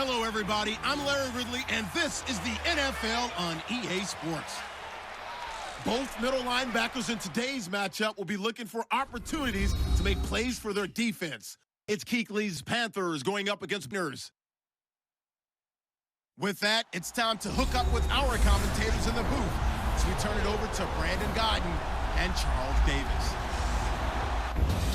Hello, everybody. I'm Larry Ridley, and this is the NFL on EA Sports. Both middle linebackers in today's matchup will be looking for opportunities to make plays for their defense. It's Kuechly's Panthers going up against Panthers. With that, it's time to hook up with our commentators in the booth as we turn it over to Brandon Godden and Charles Davis.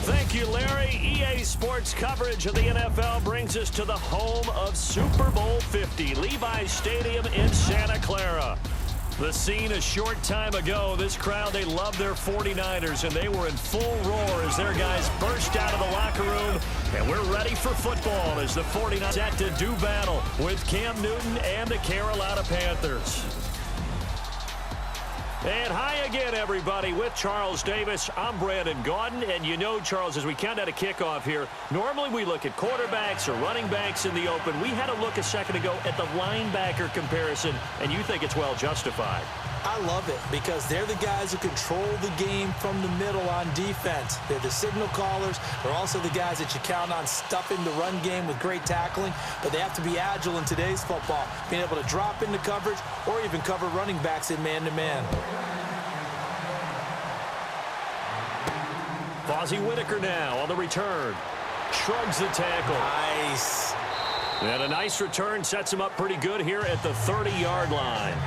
Thank you, Larry. EA Sports coverage of the NFL brings us to the home of Super Bowl 50, Levi's Stadium in Santa Clara. The scene a short time ago, this crowd, they love their 49ers, and they were in full roar as their guys burst out of the locker room, and we're ready for football as the 49ers set to do battle with Cam Newton and the Carolina Panthers. And hi again, everybody. With Charles Davis, I'm Brandon Gaudin. And you know, Charles, as we count out a kickoff here, normally we look at quarterbacks or running backs in the open. We had a look a second ago at the linebacker comparison, and you think it's well justified. I love it because they're the guys who control the game from the middle on defense. They're the signal callers. They're also the guys that you count on stuffing the run game with great tackling, but they have to be agile in today's football, being able to drop into coverage or even cover running backs in man-to-man. Fozzie Whitaker now on the return. Shrugs the tackle. Nice. And a nice return sets him up pretty good here at the 30-yard line.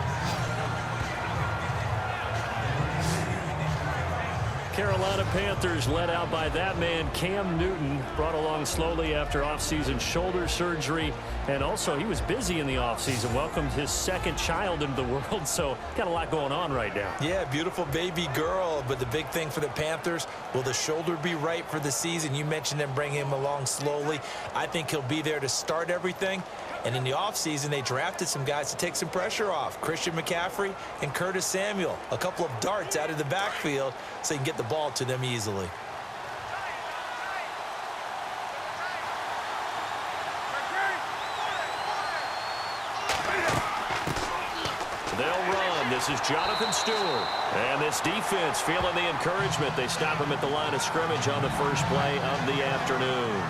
Carolina Panthers led out by that man, Cam Newton, brought along slowly after offseason shoulder surgery. And also, he was busy in the offseason, welcomed his second child into the world, so got a lot going on right now. Yeah, beautiful baby girl, but the big thing for the Panthers, will the shoulder be right for the season? You mentioned them bringing him along slowly. I think he'll be there to start everything. And in the offseason, they drafted some guys to take some pressure off. Christian McCaffrey and Curtis Samuel. A couple of darts out of the backfield so you can get the ball to them easily. They'll run. This is Jonathan Stewart. And this defense feeling the encouragement. They stop him at the line of scrimmage on the first play of the afternoon.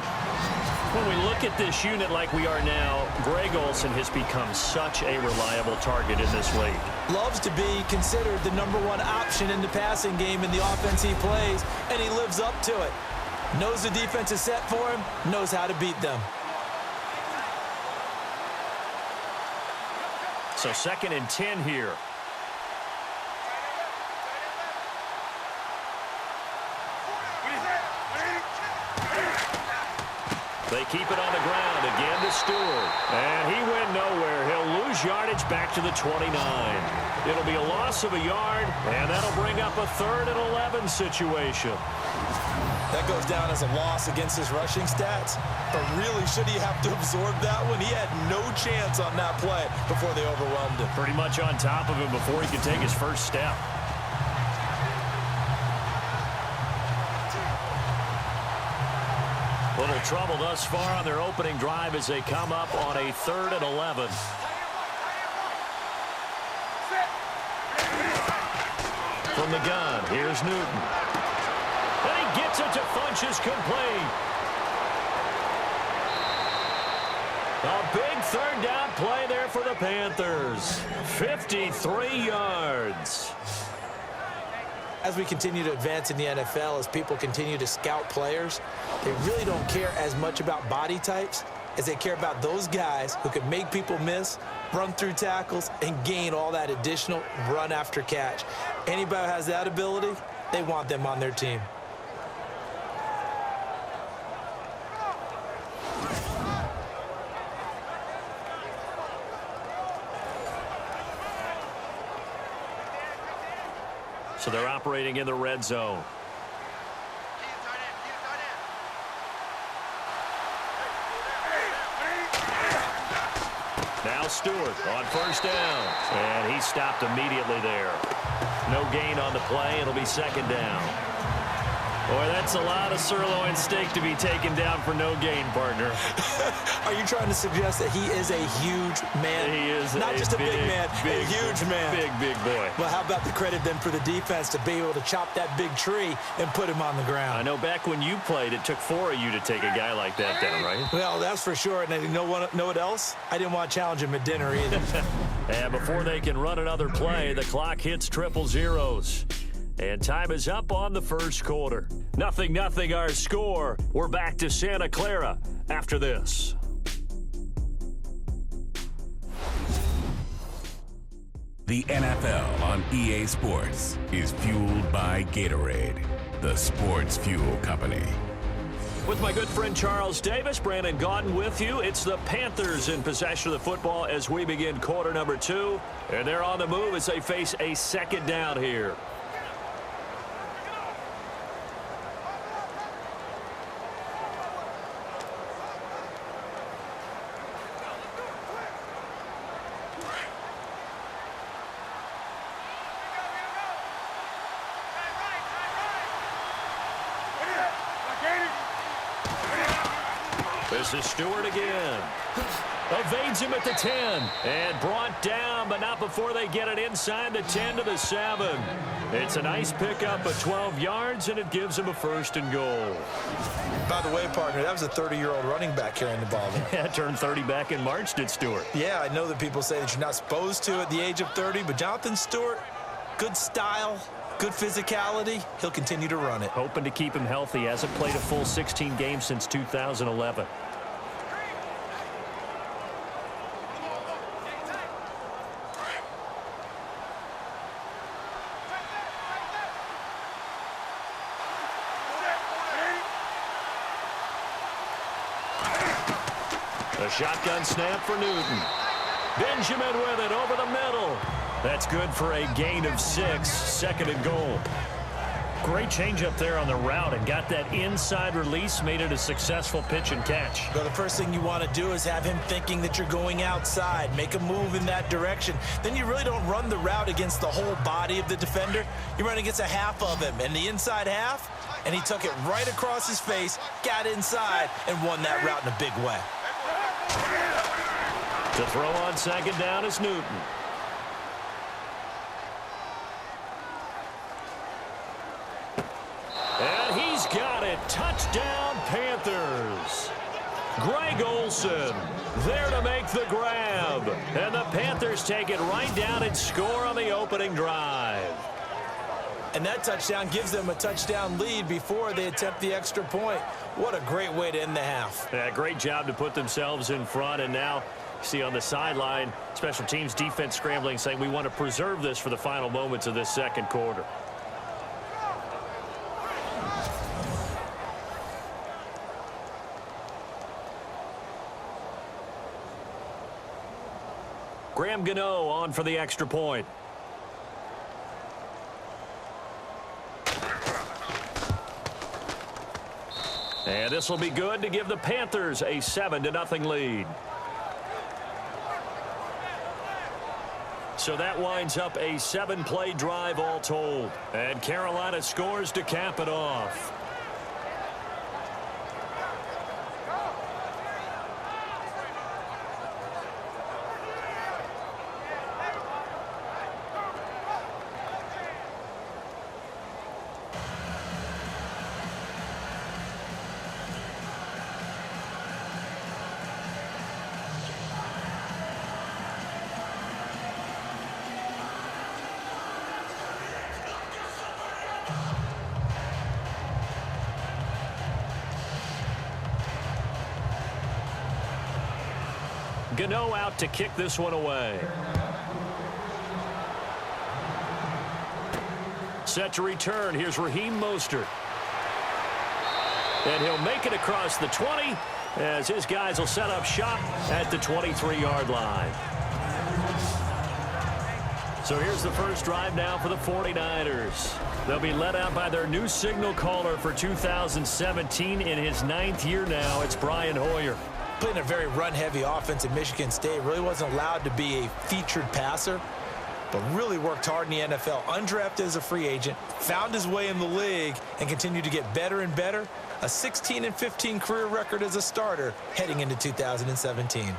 When we look at this unit like we are now, Greg Olsen has become such a reliable target in this league. Loves to be considered the #1 option in the passing game in the offense he plays, and he lives up to it. Knows the defense is set for him, knows how to beat them. So 2nd and 10 here. They keep it on the ground again to Stewart. And he went nowhere. He'll lose yardage back to the 29. It'll be a loss of a yard, and that'll bring up a 3rd and 11 situation. That goes down as a loss against his rushing stats. But really, should he have to absorb that one? He had no chance on that play before they overwhelmed him. Pretty much on top of him before he could take his first step. Little trouble thus far on their opening drive as they come up on a 3rd and 11. From the gun, here's Newton. And he gets it to Funchess complete. A big 3rd down play there for the Panthers. 53 yards. As we continue to advance in the NFL, as people continue to scout players, they really don't care as much about body types as they care about those guys who can make people miss, run through tackles, and gain all that additional run after catch. Anybody who has that ability, they want them on their team. So they're operating in the red zone. Now Stewart on 1st down. And he stopped immediately there. No gain on the play. It'll be 2nd down. Boy, that's a lot of sirloin steak to be taken down for no gain, partner. Are you trying to suggest that he is a huge man? He is not just a big man, big, a huge man. Big boy. Well, how about the credit then for the defense to be able to chop that big tree and put him on the ground? I know back when you played, it took 4 of you to take a guy like that down, right? Well, that's for sure. And you know what else? I didn't want to challenge him at dinner either. And before they can run another play, the clock hits triple zeros. And time is up on the first quarter. 0-0 our score. We're back to Santa Clara after this. The NFL on EA Sports is fueled by Gatorade, the sports fuel company. With my good friend Charles Davis, Brandon Gaudin with you. It's the Panthers in possession of the football as we begin quarter number 2. And they're on the move as they face a second down here. This is Stewart again. Evades him at the 10. And brought down, but not before they get it inside the 10 to the 7. It's a nice pickup of 12 yards, and it gives him a 1st and goal. By the way, partner, that was a 30-year-old running back carrying the ball there. Yeah, turned 30 back in March, did Stewart. Yeah, I know that people say that you're not supposed to at the age of 30, but Jonathan Stewart, good style, good physicality. He'll continue to run it. Hoping to keep him healthy. Hasn't played a full 16 games since 2011. A shotgun snap for Newton. Benjamin with it over the middle. That's good for a gain of 6. 2nd and goal. Great change up there on the route and got that inside release, made it a successful pitch and catch. Well, the first thing you want to do is have him thinking that you're going outside, make a move in that direction. Then you really don't run the route against the whole body of the defender. You run against a half of him, and the inside half, and he took it right across his face, got inside, and won that route in a big way. To throw on 2nd down is Newton. And he's got it. Touchdown, Panthers. Greg Olsen there to make the grab. And the Panthers take it right down and score on the opening drive. And that touchdown gives them a touchdown lead before they attempt the extra point. What a great way to end the half. Yeah, great job to put themselves in front. And now, see on the sideline, special teams defense scrambling, saying we want to preserve this for the final moments of this second quarter. Graham Gano on for the extra point. And this will be good to give the Panthers a 7-0 lead. So that winds up a 7-play drive all told. And Carolina scores to cap it off. Gano out to kick this one away. Set to return. Here's Raheem Mostert. And he'll make it across the 20 as his guys will set up shop at the 23-yard line. So here's the first drive now for the 49ers. They'll be led out by their new signal caller for 2017 in his 9th year now. It's Brian Hoyer. Playing a very run-heavy offense at Michigan State, really wasn't allowed to be a featured passer. but really worked hard in the NFL. Undrafted as a free agent, found his way in the league, and continued to get better and better. A 16-15 career record as a starter heading into 2017.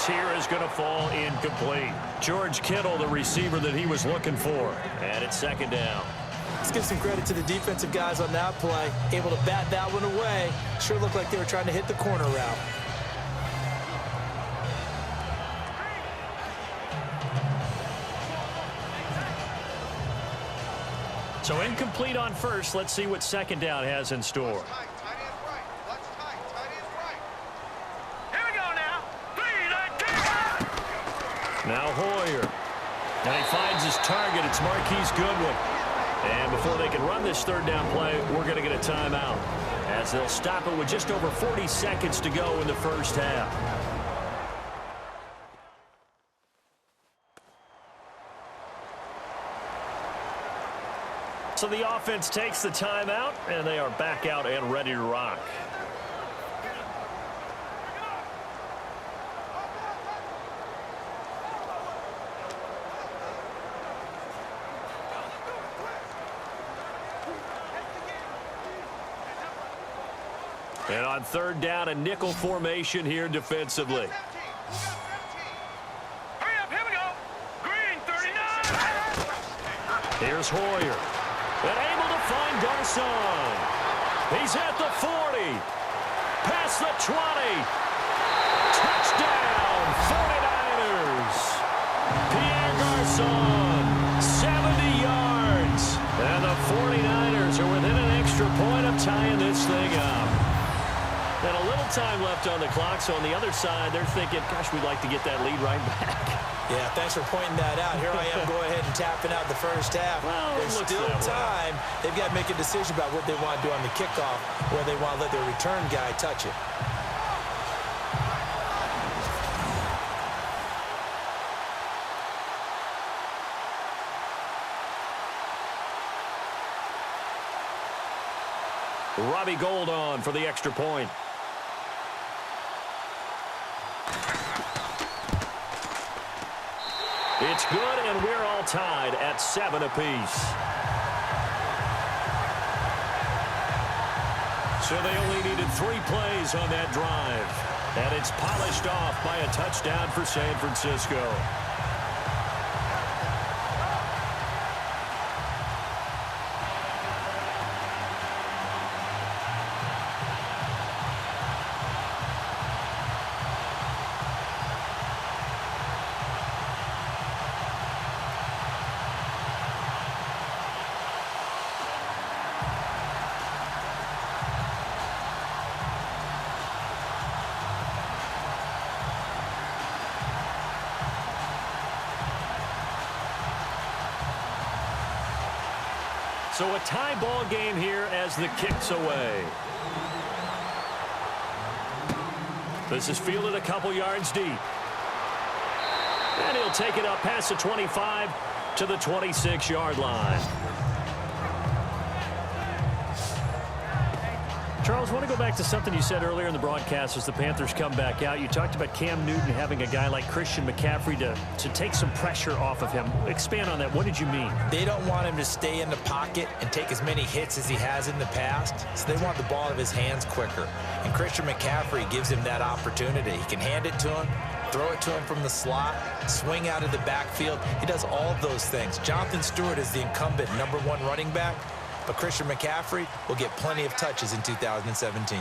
Here is going to fall incomplete. George Kittle, the receiver that he was looking for. And it's second down. Let's give some credit to the defensive guys on that play. Able to bat that one away. Sure looked like they were trying to hit the corner route. So incomplete on first. Let's see what second down has in store. Now Hoyer. And he finds his target. It's Marquise Goodwin. And before they can run this third down play, we're going to get a timeout, as they'll stop it with just over 40 seconds to go in the first half. So the offense takes the timeout, and they are back out and ready to rock. And on third down, a nickel formation here defensively. Hurry up, here we go. Green, 39. Here's Hoyer. And able to find Garcon. He's at the 40. Past the 20. Touchdown, 49ers. Pierre Garcon, 70 yards. And the 49ers are within an extra point of tying this thing up. And a little time left on the clock, so on the other side, they're thinking, gosh, we'd like to get that lead right back. Yeah, thanks for pointing that out. Here I am, go ahead and tapping out the first half. Well, there's still time. They've got to make a decision about what they want to do on the kickoff, or they want to let their return guy touch it. Robbie Gould on for the extra point. It's good, and we're all tied at 7 apiece. So they only needed 3 plays on that drive. And it's polished off by a touchdown for San Francisco. So a tie ball game here as the kick's away. This is fielded a couple yards deep. And he'll take it up past the 25 to the 26-yard line. Charles, I want to go back to something you said earlier in the broadcast as the Panthers come back out. You talked about Cam Newton having a guy like Christian McCaffrey to take some pressure off of him. Expand on that. What did you mean? They don't want him to stay in the pocket and take as many hits as he has in the past, so they want the ball out of his hands quicker. And Christian McCaffrey gives him that opportunity. He can hand it to him, throw it to him from the slot, swing out of the backfield. He does all of those things. Jonathan Stewart is the incumbent #1 running back, but Christian McCaffrey will get plenty of touches in 2017.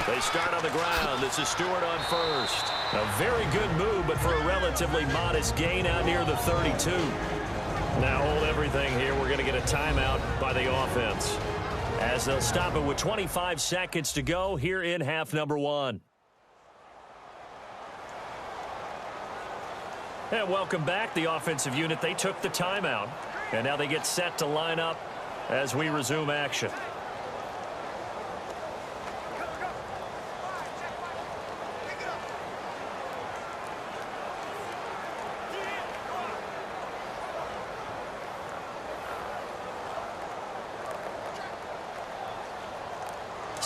They start on the ground. This is Stewart on first. A very good move, but for a relatively modest gain out near the 32. Now hold everything here. We're going to get a timeout by the offense, as they'll stop it with 25 seconds to go here in half number 1. And welcome back. The offensive unit, they took the timeout. And now they get set to line up as we resume action.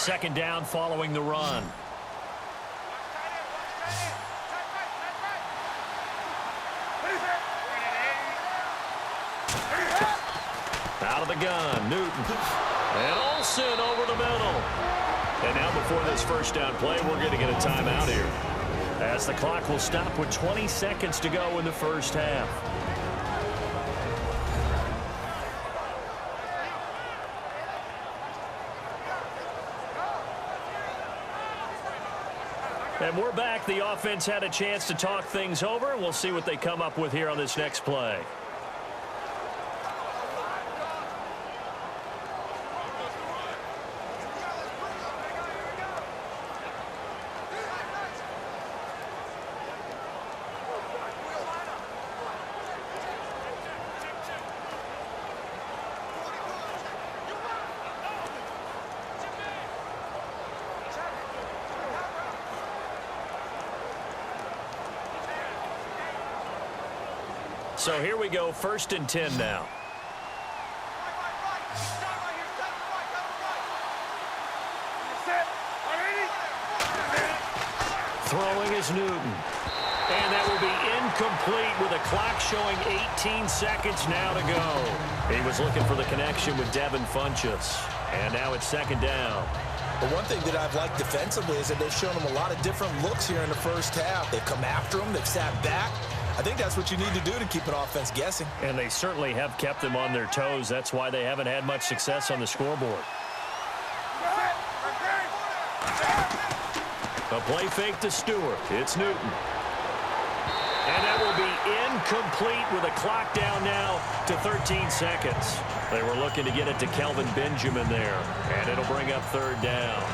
second down following the run. Out of the gun, Newton. And Olsen over the middle. And now before this first down play, we're going to get a timeout here, as the clock will stop with 20 seconds to go in the first half. And we're back. The offense had a chance to talk things over, and we'll see what they come up with here on this next play. So here we go, 1st and 10 now. Throwing is Newton. And that will be incomplete with a clock showing 18 seconds now to go. He was looking for the connection with Devin Funchess. And now it's 2nd down. But one thing that I've liked defensively is that they've shown him a lot of different looks here in the first half. They've come after him. They've sat back. I think that's what you need to do to keep an offense guessing. And they certainly have kept them on their toes. That's why they haven't had much success on the scoreboard. A play fake to Stewart. It's Newton. And that will be incomplete with a clock down now to 13 seconds. They were looking to get it to Kelvin Benjamin there. And it'll bring up 3rd down.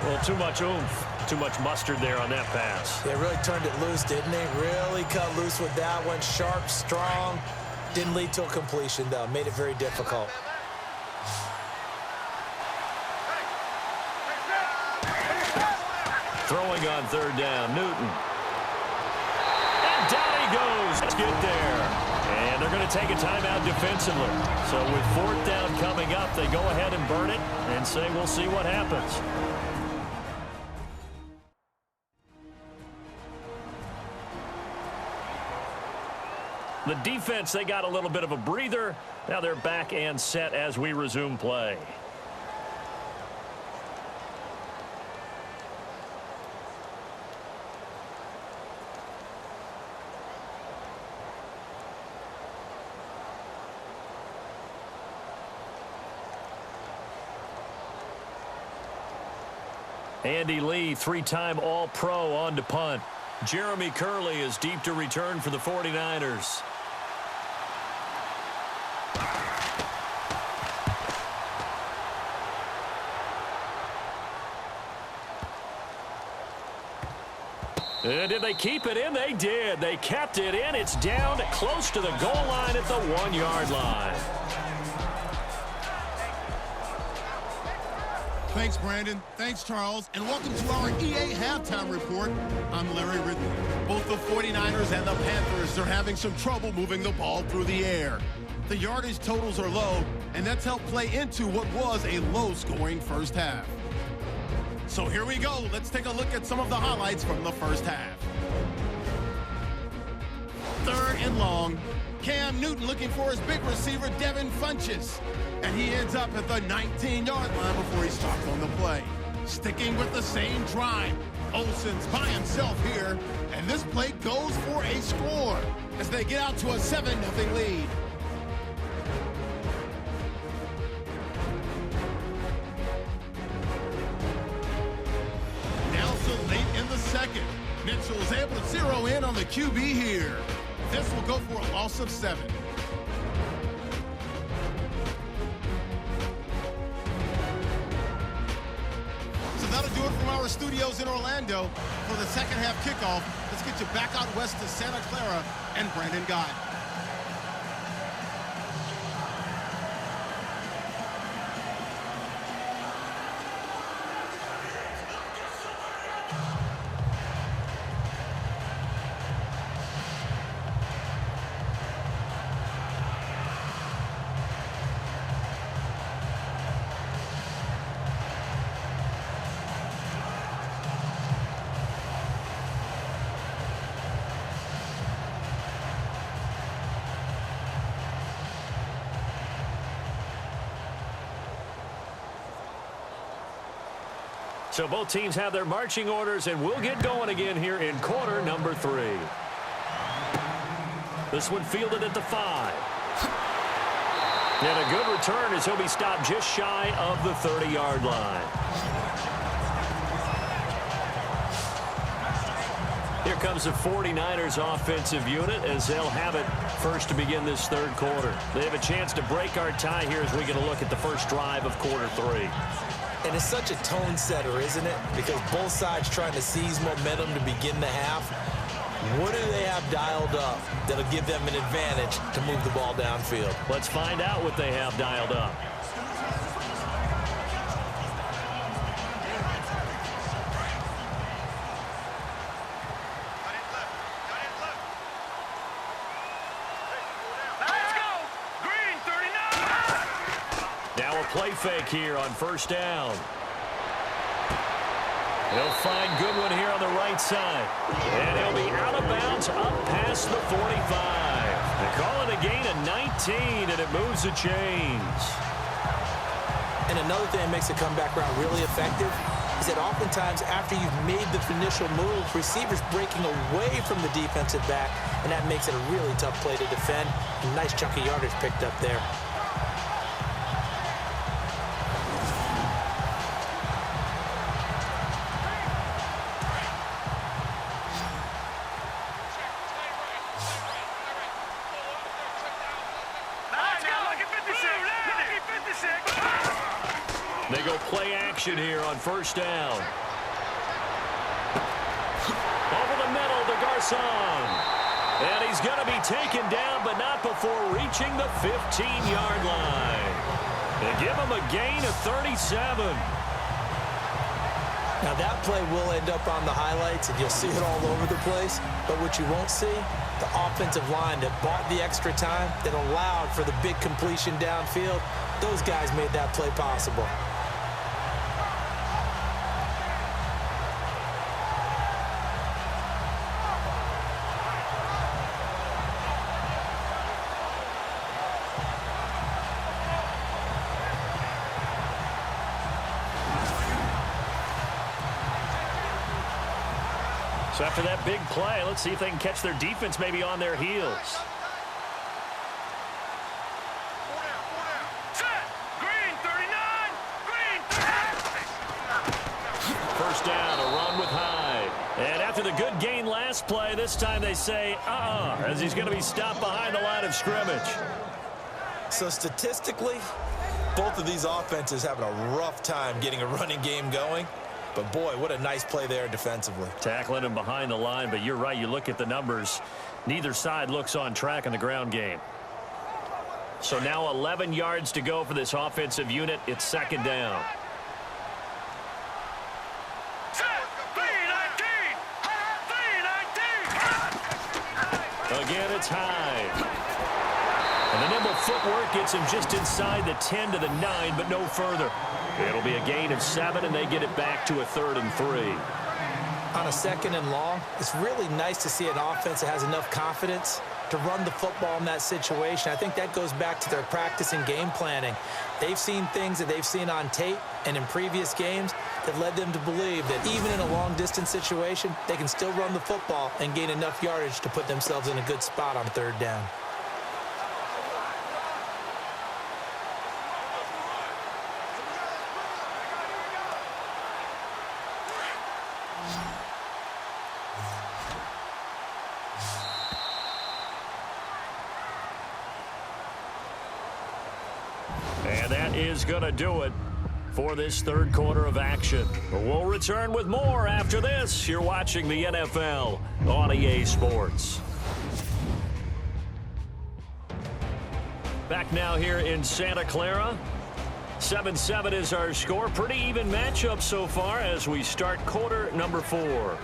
Well, too much oomph. Too much mustard there on that pass. They really turned it loose, didn't they? Really cut loose with that one. Sharp, strong. Didn't lead to a completion, though. Made it very difficult. Throwing on 3rd down, Newton. And down he goes. Let's get there. And they're going to take a timeout defensively. So with 4th down coming up, they go ahead and burn it and say we'll see what happens. The defense, they got a little bit of a breather. Now they're back and set as we resume play. Andy Lee, 3-time All-Pro on to punt. Jeremy Curley is deep to return for the 49ers. Did they keep it in? They did. They kept it in. It's down close to the goal line at the 1-yard line. Thanks, Brandon. Thanks, Charles. And welcome to our EA Halftime Report. I'm Larry Ridley. Both the 49ers and the Panthers are having some trouble moving the ball through the air. The yardage totals are low, and that's helped play into what was a low-scoring first half. So here we go. Let's take a look at some of the highlights from the first half. 3rd and long. Cam Newton looking for his big receiver, Devin Funchess. And he ends up at the 19-yard line before he's stopped on the play. Sticking with the same drive. Olsen's by himself here. And this play goes for a score as they get out to a 7-0 lead. Second, Mitchell is able to zero in on the QB here. This will go for a loss of 7. So that'll do it from our studios in Orlando for the second half kickoff. Let's get you back out west to Santa Clara and Brandon Gott. So both teams have their marching orders, and we'll get going again here in quarter number 3. This one fielded at the 5. And a good return as he'll be stopped just shy of the 30-yard line. Here comes the 49ers offensive unit as they'll have it first to begin this third quarter. They have a chance to break our tie here as we get a look at the first drive of quarter 3. And it's such a tone setter, isn't it? Because both sides trying to seize momentum to begin the half. What do they have dialed up that'll give them an advantage to move the ball downfield? Let's find out what they have dialed up. Play fake here on first down. He'll find Goodwin here on the right side. And he'll be out of bounds up past the 45. They call it a gain of 19, and it moves the chains. And another thing that makes the comeback route really effective is that oftentimes after you've made the initial move, receivers breaking away from the defensive back, and that makes it a really tough play to defend. A nice chunk of yardage picked up there. They go play action here on first down. Over the middle to Garcon. And he's going to be taken down, but not before reaching the 15-yard line. They give him a gain of 37. Now that play will end up on the highlights, and you'll see it all over the place. But what you won't see, the offensive line that bought the extra time, that allowed for the big completion downfield, those guys made that play possible. So after that big play, let's see if they can catch their defense maybe on their heels. First down, a run with Hyde. And after the good gain last play, this time they say, as he's going to be stopped behind the line of scrimmage. So statistically, both of these offenses having a rough time getting a running game going. But, boy, what a nice play there defensively. Tackling him behind the line, but you're right. You look at the numbers. Neither side looks on track in the ground game. So now 11 yards to go for this offensive unit. It's second down. Again, it's Hyde. And the nimble footwork gets him just inside the 10 to the 9, but no further. It'll be a gain of 7, and they get it back to a 3rd and 3. On a 2nd and long, it's really nice to see an offense that has enough confidence to run the football in that situation. I think that goes back to their practice and game planning. They've seen things that they've seen on tape and in previous games that led them to believe that even in a long-distance situation, they can still run the football and gain enough yardage to put themselves in a good spot on 3rd down. And that is going to do it for this third quarter of action. We'll return with more after this. You're watching the NFL on EA Sports. Back now here in Santa Clara. 7-7 is our score. Pretty even matchup so far as we start quarter number 4.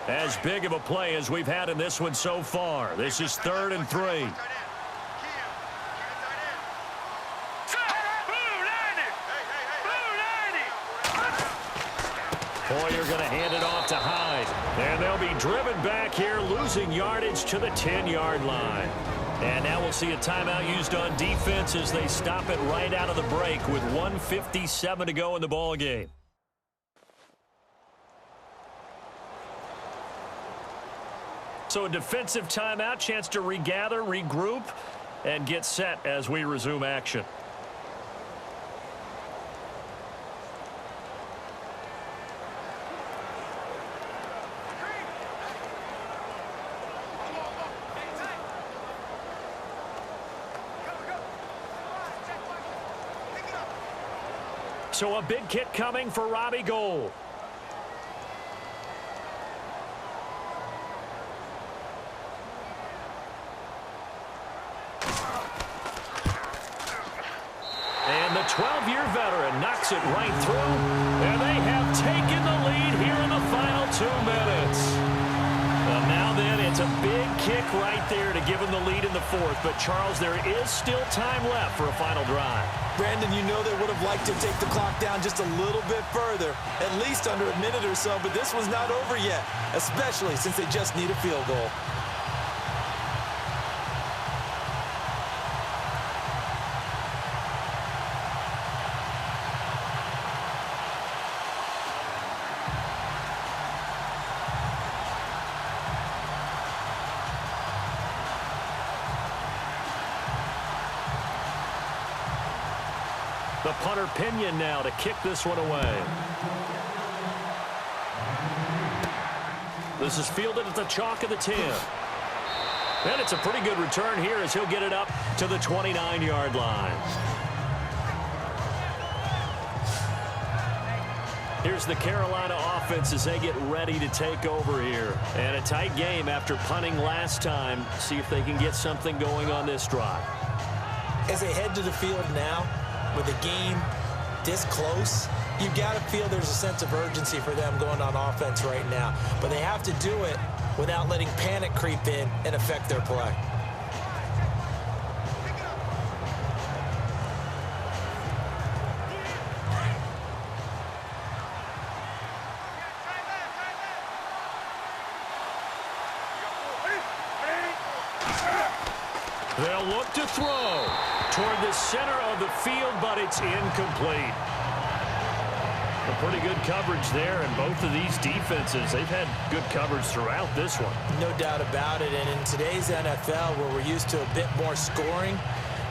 As big of a play as we've had in this one so far. This is 3rd and 3. Boyer going to hand it off to Hyde. And they'll be driven back here, losing yardage to the 10-yard line. And now we'll see a timeout used on defense as they stop it right out of the break with 1:57 to go in the ball game. So a defensive timeout, chance to regather, regroup, and get set as we resume action. So a big kick coming for Robbie Gould. And the 12-year veteran knocks it right through. And they have taken the lead here in the final 2 minutes. Well, now then, it's a big kick right there to give them the lead in the fourth. But, Charles, there is still time left for a final drive. Brandon, you know they would have liked to take the clock down just a little bit further, at least under a minute or so, but this was not over yet, especially since they just need a field goal. The punter Pinion now to kick this one away. This is fielded at the chalk of the 10. And it's a pretty good return here as he'll get it up to the 29-yard line. Here's the Carolina offense as they get ready to take over here. And a tight game after punting last time. See if they can get something going on this drive. As they head to the field now, with a game this close, you got to feel there's a sense of urgency for them going on offense right now. But they have to do it without letting panic creep in and affect their play. They'll look to throw toward the center of the field, but it's incomplete. A pretty good coverage there, and both of these defenses, they've had good coverage throughout this one. No doubt about it, and in today's NFL, where we're used to a bit more scoring,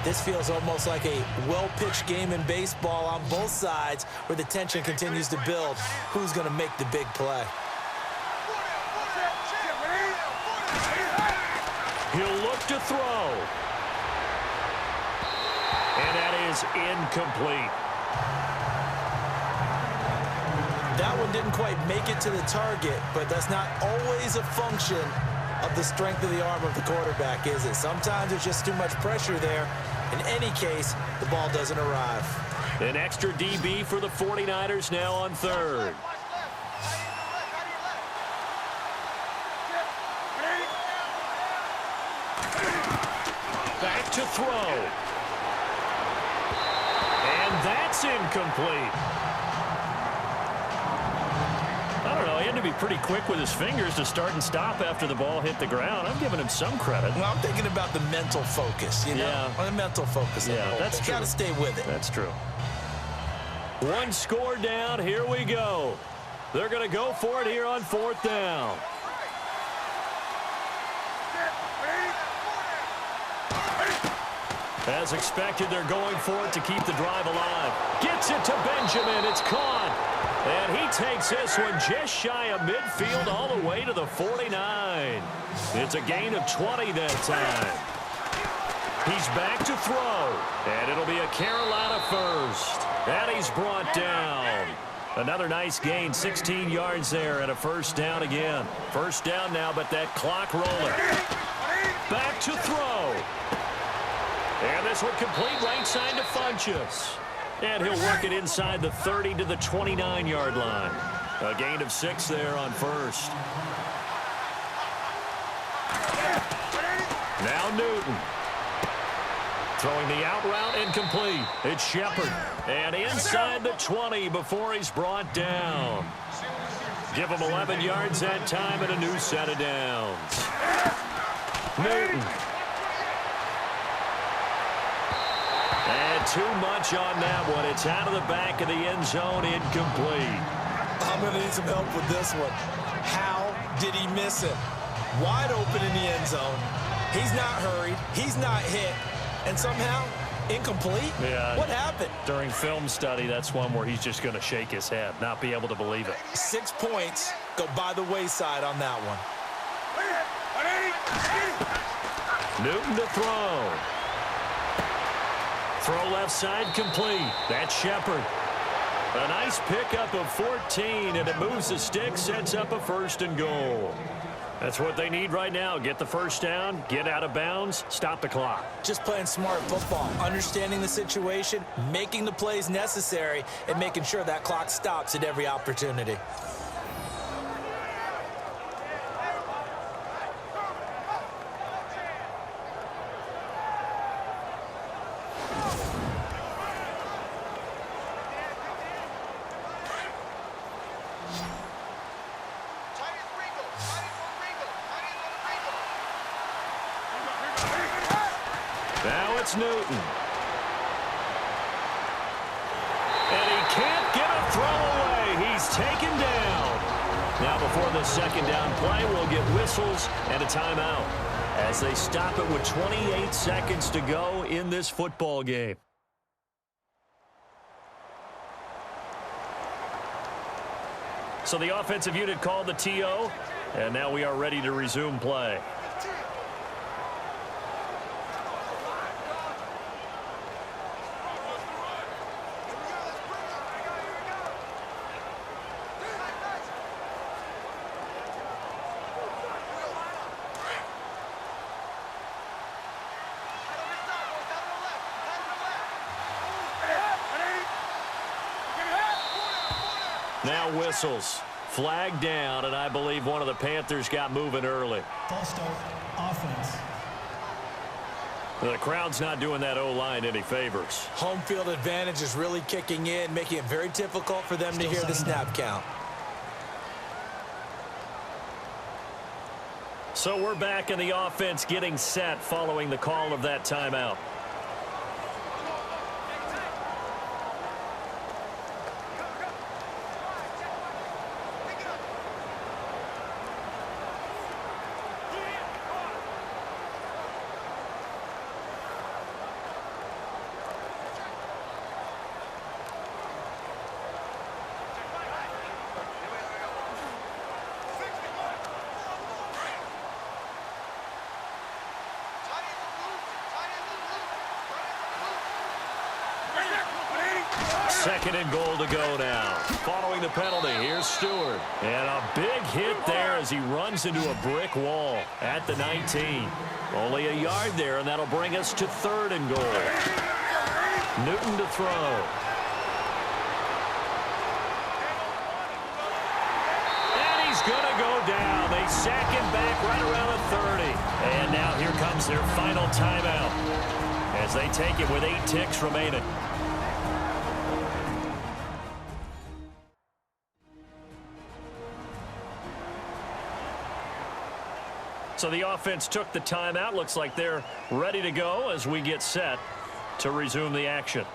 this feels almost like a well-pitched game in baseball on both sides, where the tension continues to build. Who's going to make the big play? He'll look to throw. And that is incomplete. That one didn't quite make it to the target, but that's not always a function of the strength of the arm of the quarterback, is it? Sometimes there's just too much pressure there. In any case, the ball doesn't arrive. An extra DB for the 49ers now on third. Back to throw. And that's incomplete. I don't know, he had to be pretty quick with his fingers to start and stop after the ball hit the ground. I'm giving him some credit. Well, I'm thinking about the mental focus, you know? Yeah. The mental focus. Yeah, that's true. Got to stay with it. That's true. One score down. Here we go. They're going to go for it here on fourth down. As expected, they're going for it to keep the drive alive. Gets it to Benjamin. It's caught. And he takes this one just shy of midfield all the way to the 49. It's a gain of 20 that time. He's back to throw. And it'll be a Carolina first. And he's brought down. Another nice gain, 16 yards there, and a first down again. First down now, but that clock rolling. Back to throw. And this one complete right side to Funchess. And he'll work it inside the 30 to the 29-yard line. A gain of 6 there on first. Now Newton. Throwing the out route incomplete. It's Shepard. And inside the 20 before he's brought down. Give them 11 yards that time and a new set of downs. Newton. And too much on that one. It's out of the back of the end zone, incomplete. I'm going to need some help with this one. How did he miss it? Wide open in the end zone. He's not hurried. He's not hit. And somehow, incomplete? Yeah. What happened? During film study, that's one where he's just going to shake his head, not be able to believe it. 6 points go by the wayside on that one. Newton to throw. Throw left side complete. That's Shepard. A nice pickup of 14, and it moves the stick, sets up a 1st and goal. That's what they need right now. Get the first down, get out of bounds, stop the clock. Just playing smart football, understanding the situation, making the plays necessary, and making sure that clock stops at every opportunity. Now it's Newton. And he can't get a throw away. He's taken down. Now before the second down play, we'll get whistles and a timeout as they stop it with 28 seconds to go in this football game. So the offensive unit called the TO, and now we are ready to resume play. Now whistles. Flag down, and I believe one of the Panthers got moving early. False start, offense. The crowd's not doing that O-line any favors. Home field advantage is really kicking in, making it very difficult for them to hear the snap count. So we're back in the offense getting set following the call of that timeout. Second and goal to go now. Following the penalty, here's Stewart. And a big hit there as he runs into a brick wall at the 19. Only a yard there, and that'll bring us to 3rd and goal. Newton to throw. And he's going to go down. They sack him back right around the 30. And now here comes their final timeout as they take it with 8 ticks remaining. So the offense took the timeout. Looks like they're ready to go as we get set to resume the action.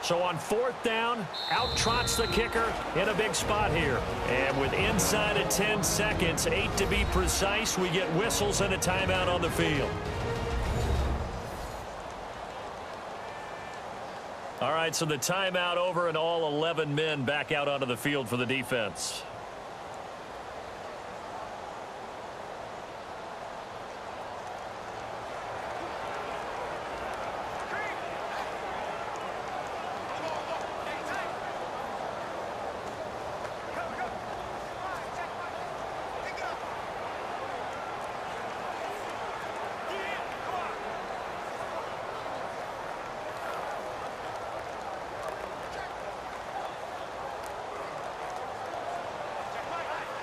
So on 4th down, out trots the kicker in a big spot here. And with inside of 10 seconds, 8 to be precise, we get whistles and a timeout on the field. All right, so the timeout over and all 11 men back out onto the field for the defense.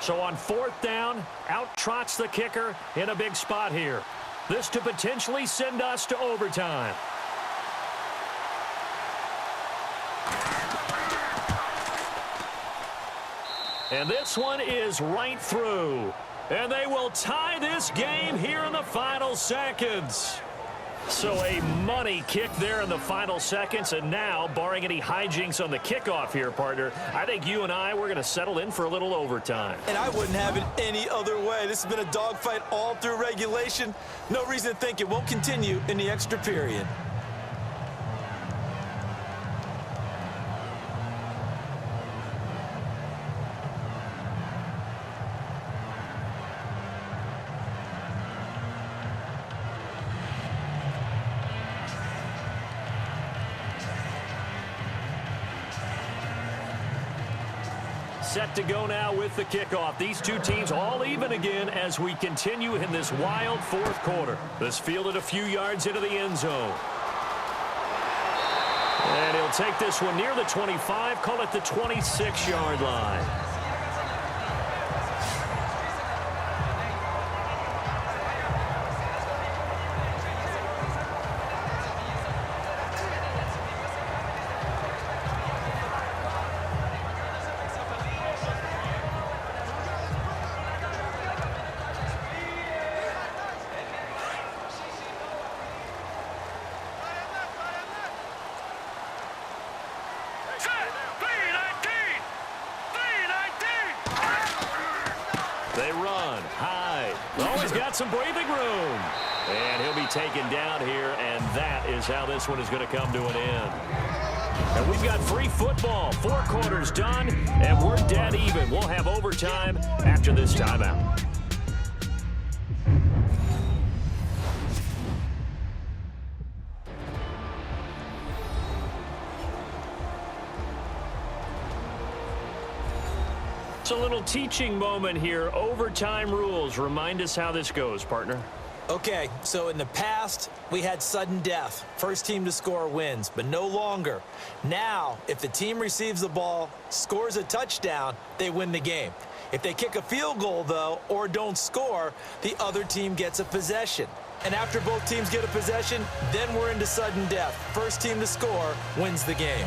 So on 4th down, out trots the kicker in a big spot here. This to potentially send us to overtime. And this one is right through. And they will tie this game here in the final seconds. So a money kick there in the final seconds. And now, barring any hijinks on the kickoff here, partner, I think you and we're going to settle in for a little overtime. And I wouldn't have it any other way. This has been a dogfight all through regulation. No reason to think it won't continue in the extra period. Set to go now with the kickoff. These two teams all even again as we continue in this wild 4th quarter. This fielded a few yards into the end zone. And he'll take this one near the 25, call it the 26-yard line. They run high. Always got some breathing room. And he'll be taken down here, and that is how this one is going to come to an end. And we've got free football. 4 quarters done, and we're dead even. We'll have overtime after this timeout. It's a little teaching moment here. Overtime rules. Remind us how this goes, partner. Okay, so in the past, we had sudden death. First team to score wins, but no longer. Now, if the team receives the ball, scores a touchdown, they win the game. If they kick a field goal, though, or don't score, the other team gets a possession. And after both teams get a possession, then we're into sudden death. First team to score wins the game.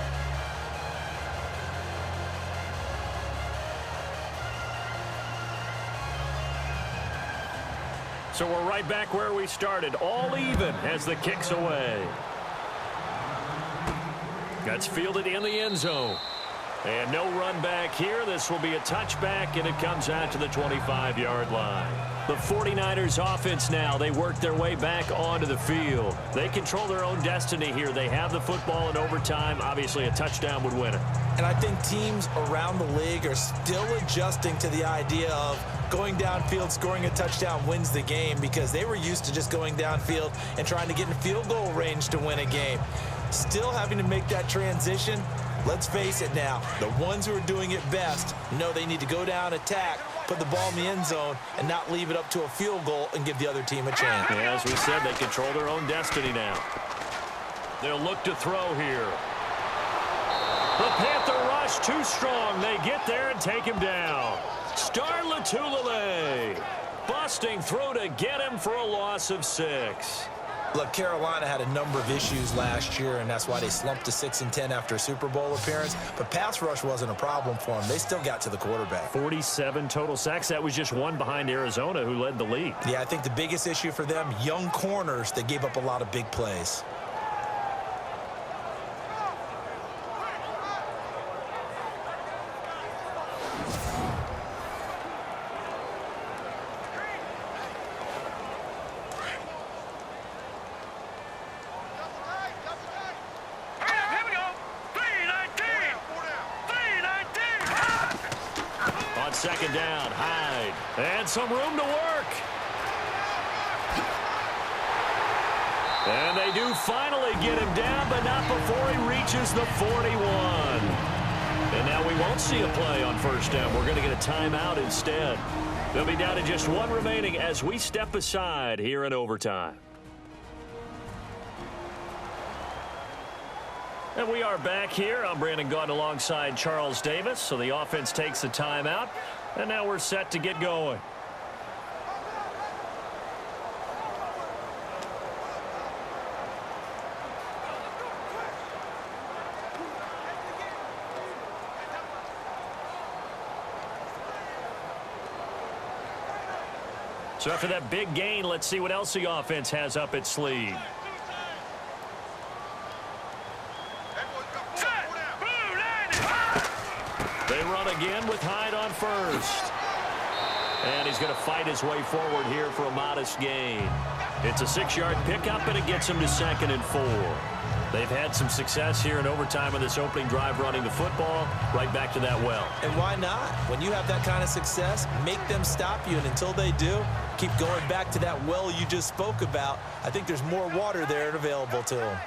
So we're right back where we started, all even as the kick's away. That's fielded in the end zone. And no run back here. This will be a touchback, and it comes out to the 25-yard line. The 49ers offense now, they work their way back onto the field. They control their own destiny here. They have the football in overtime. Obviously, a touchdown would win it. And I think teams around the league are still adjusting to the idea of going downfield, scoring a touchdown wins the game, because they were used to just going downfield and trying to get in field goal range to win a game. Still having to make that transition. Let's face it now, the ones who are doing it best know they need to go down, attack, put the ball in the end zone, and not leave it up to a field goal and give the other team a chance. Yeah, as we said, they control their own destiny now. They'll look to throw here. The Panther rush too strong. They get there and take him down. Star Latulele busting through to get him for a loss of 6. Look, Carolina had a number of issues last year, and that's why they slumped to 6-10 after a Super Bowl appearance. But pass rush wasn't a problem for them. They still got to the quarterback. 47 total sacks. That was just one behind Arizona, who led the league. Yeah, I think the biggest issue for them, young corners that gave up a lot of big plays. Second down, Hyde. And some room to work. And they do finally get him down, but not before he reaches the 41. And now we won't see a play on first down. We're going to get a timeout instead. They'll be down to just one remaining as we step aside here in overtime. And we are back here. I'm Brandon Gaunt alongside Charles Davis. So the offense takes the timeout. And now we're set to get going. So after that big gain, let's see what else the offense has up its sleeve. They run again with Hyde on first. And he's going to fight his way forward here for a modest gain. It's a 6-yard pickup, and it gets him to 2nd and 4. They've had some success here in overtime on this opening drive running the football right back to that well. And why not? When you have that kind of success, make them stop you, and until they do, keep going back to that well you just spoke about. I think there's more water there available to them.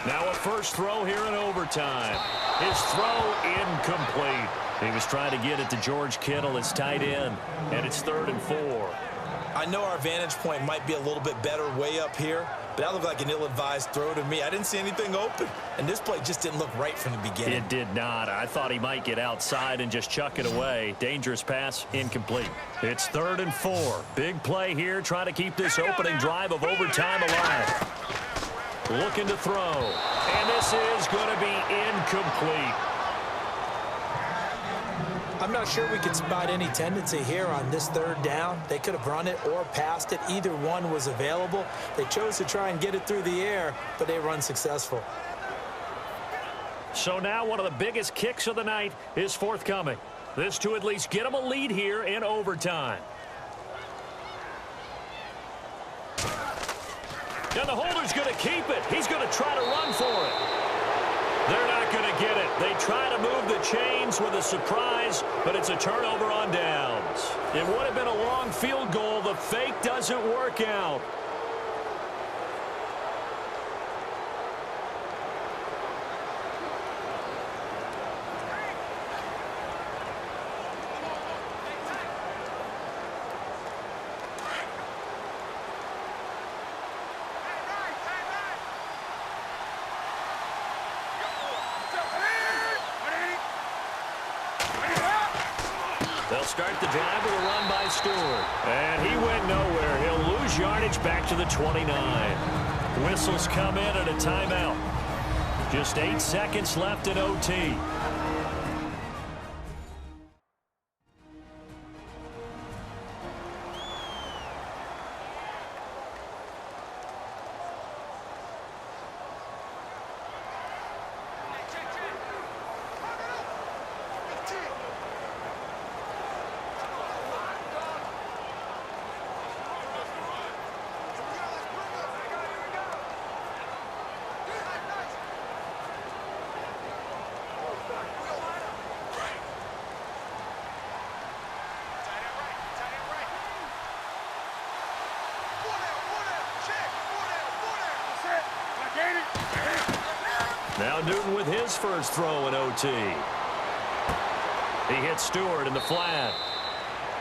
Now a first throw here in overtime. His throw incomplete. He was trying to get it to George Kittle, his tight end, and it's 3rd and 4. I know our vantage point might be a little bit better way up here, but that looked like an ill-advised throw to me. I didn't see anything open, and this play just didn't look right from the beginning. It did not. I thought he might get outside and just chuck it away. Dangerous pass, incomplete. It's 3rd and 4. Big play here, trying to keep this opening drive of overtime alive. Looking to throw, and this is going to be incomplete. I'm not sure we could spot any tendency here on this 3rd down. They could have run it or passed it. Either one was available. They chose to try and get it through the air, but they were unsuccessful. So now one of the biggest kicks of the night is forthcoming. This to at least get them a lead here in overtime. And the holder's going to keep it. He's going to try to run for it. They're not going to get it. They try to move the chains with a surprise, but it's a turnover on downs. It would have been a long field goal. The fake doesn't work out. They'll start the drive with a run by Stewart. And he went nowhere. He'll lose yardage back to the 29. Whistles come in at a timeout. Just 8 seconds left in OT. Now Newton with his first throw in OT. He hits Stewart in the flat.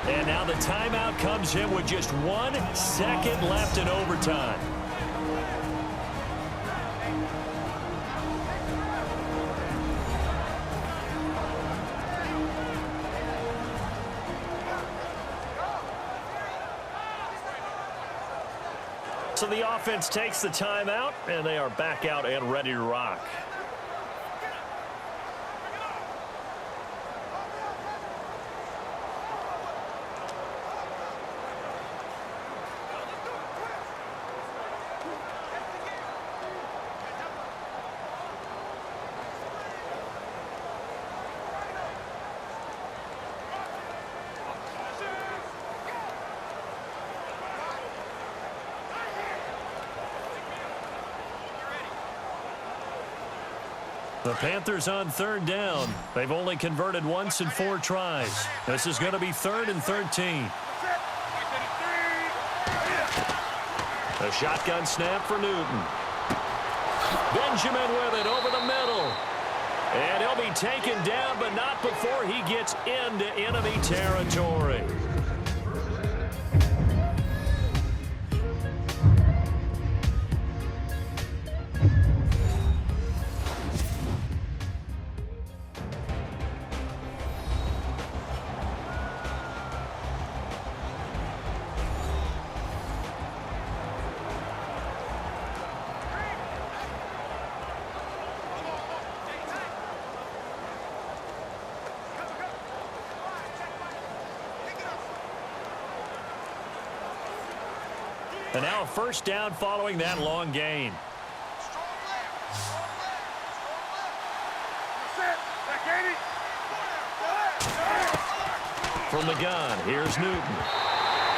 And now the timeout comes in with just 1 second left in overtime. So the offense takes the timeout, and they are back out and ready to rock. The Panthers on 3rd down. They've only converted once in 4 tries. This is going to be 3rd and 13. A shotgun snap for Newton. Benjamin with it over the middle. And he'll be taken down, but not before he gets into enemy territory. And now a first down following that long gain. From the gun, here's Newton.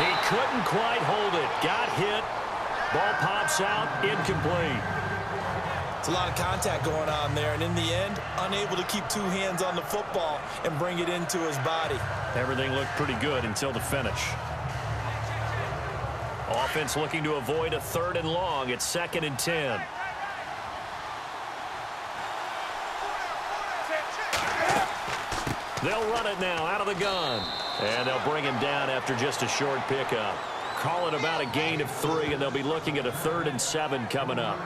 He couldn't quite hold it. Got hit. Ball pops out, incomplete. It's a lot of contact going on there, and in the end, unable to keep two hands on the football and bring it into his body. Everything looked pretty good until the finish. Offense looking to avoid a 3rd and long. It's 2nd and 10. They'll run it now out of the gun. And they'll bring him down after just a short pickup. Call it about a gain of 3, and they'll be looking at a 3rd and 7 coming up.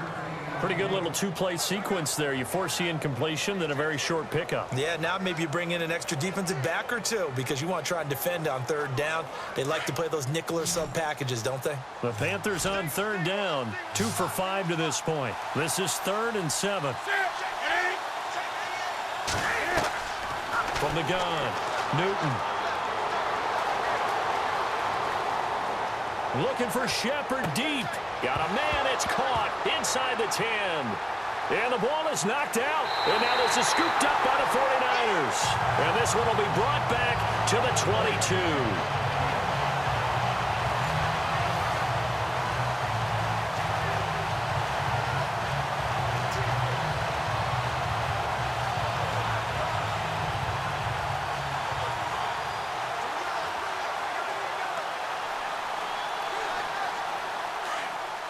Pretty good little two-play sequence there. You force the incompletion, then a very short pickup. Yeah, now maybe you bring in an extra defensive back or two because you want to try and defend on 3rd down. They like to play those nickel or sub packages, don't they? The Panthers on 3rd down. 2 for 5 to this point. This is 3rd and 7. From the gun, Newton. Looking for Shepard deep. Got a man, it's caught inside the 10. And the ball is knocked out. And now this is scooped up by the 49ers. And this one will be brought back to the 22.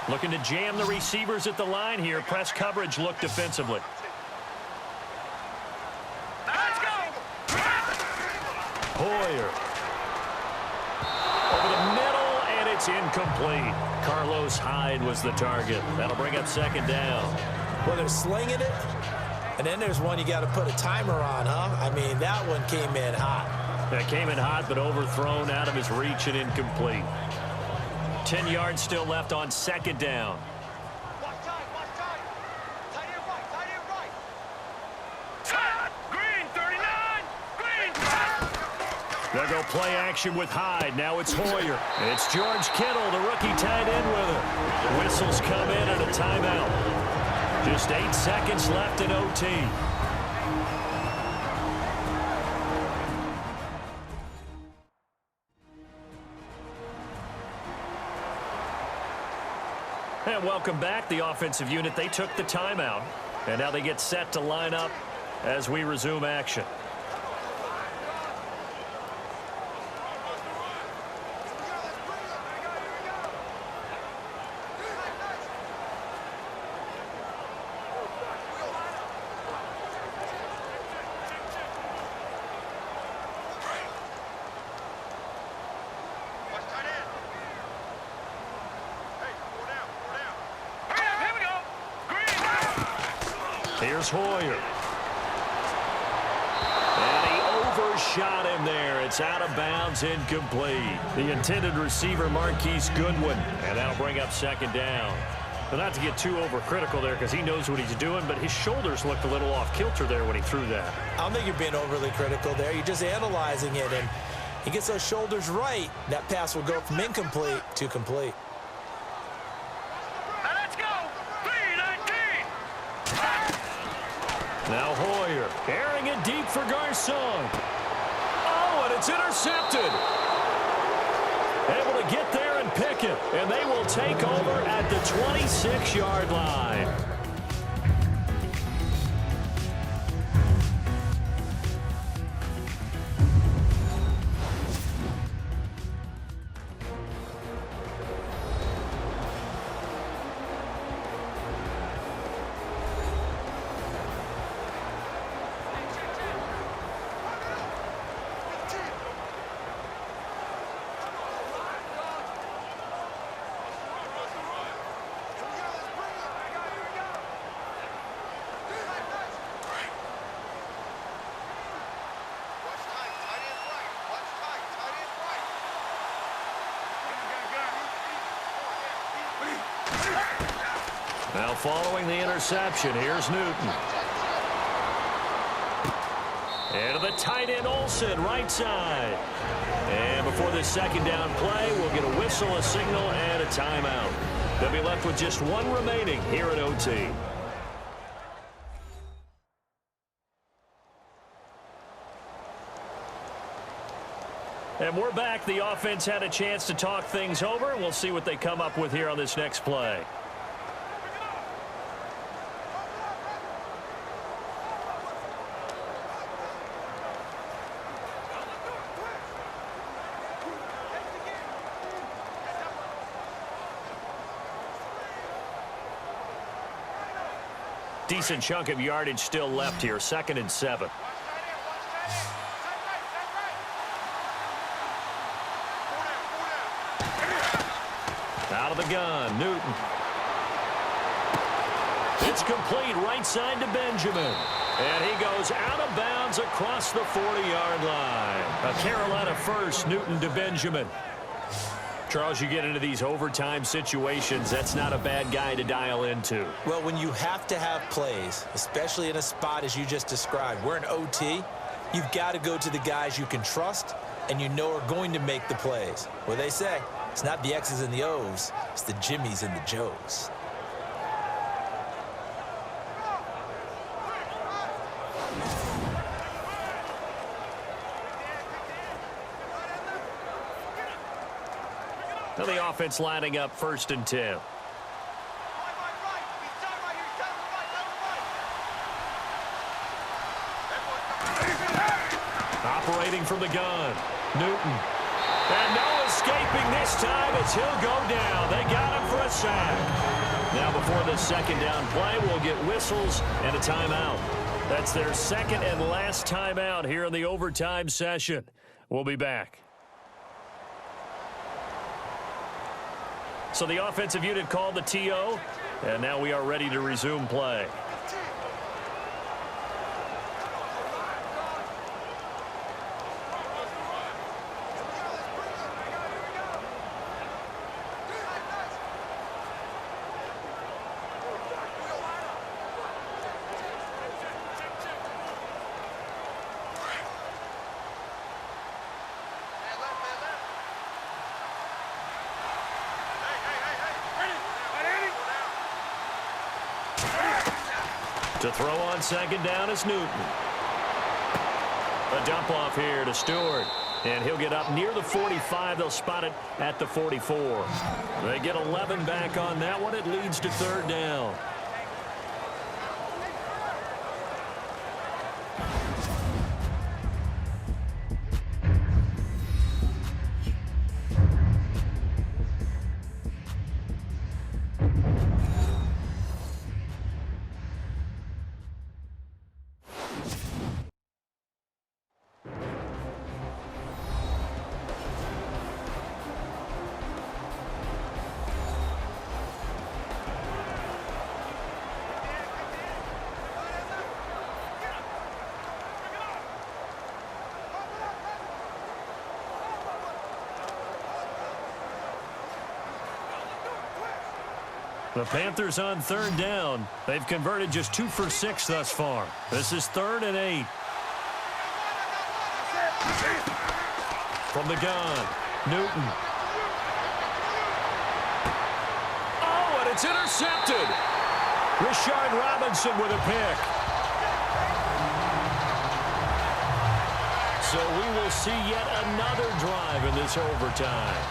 Looking to jam the receivers at the line here. Press coverage look defensively. Let's go! Hoyer. Over the middle, and it's incomplete. Carlos Hyde was the target. That'll bring up 2nd down. Well, they're slinging it, and then there's one you got to put a timer on, huh? I mean, that one came in hot. That came in hot, but overthrown out of his reach and incomplete. 10 yards still left on 2nd down. Watch tight, watch tight. Tight end right, tight end right. Green, 39. Green. They'll go play action with Hyde. Now it's Hoyer. It's George Kittle, the rookie tight end with it. Whistles come in and a timeout. Just 8 seconds left in OT. And welcome back. The offensive unit, they took the timeout. And now they get set to line up as we resume action. Here's Hoyer. And he overshot him there. It's out of bounds, incomplete. The intended receiver, Marquise Goodwin. And that'll bring up 2nd down. But not to get too overcritical there because he knows what he's doing, but his shoulders looked a little off kilter there when he threw that. I don't think you're being overly critical there. You're just analyzing it, and he gets those shoulders right. That pass will go from incomplete to complete. Now Hoyer, airing it deep for Garcon. Oh, and it's intercepted. Able to get there and pick it. And they will take over at the 26-yard line. Now following the interception, here's Newton. And to the tight end, Olsen, right side. And before this second down play, we'll get a whistle, a signal, and a timeout. They'll be left with just one remaining here at OT. And we're back. The offense had a chance to talk things over. We'll see what they come up with here on this next play. Decent chunk of yardage still left here. 2nd and 7. Out of the gun, Newton. It's complete, right side to Benjamin. And he goes out of bounds across the 40-yard line. A Carolina first, Newton to Benjamin. Charles, you get into these overtime situations, that's not a bad guy to dial into. Well, when you have to have plays, especially in a spot as you just described, we're in OT, you've got to go to the guys you can trust and you know are going to make the plays. What they say, it's not the X's and the O's, it's the Jimmys and the Joes. Now the offense lining up 1st and 10. Operating from the gun, Newton. And no escaping this time as he'll go down. They got him for a sack. Now before this second down play, we'll get whistles and a timeout. That's their 2nd and last timeout here in the overtime session. We'll be back. So the offensive unit called the TO, and now we are ready to resume play. To throw on second down is Newton. A dump off here to Stewart. And he'll get up near the 45. They'll spot it at the 44. They get 11 back on that one. It leads to 3rd down. The Panthers on 3rd down. They've converted just 2 for 6 thus far. This is 3rd and 8. From the gun, Newton. Oh, and it's intercepted. Rashard Robinson with a pick. So we will see yet another drive in this overtime.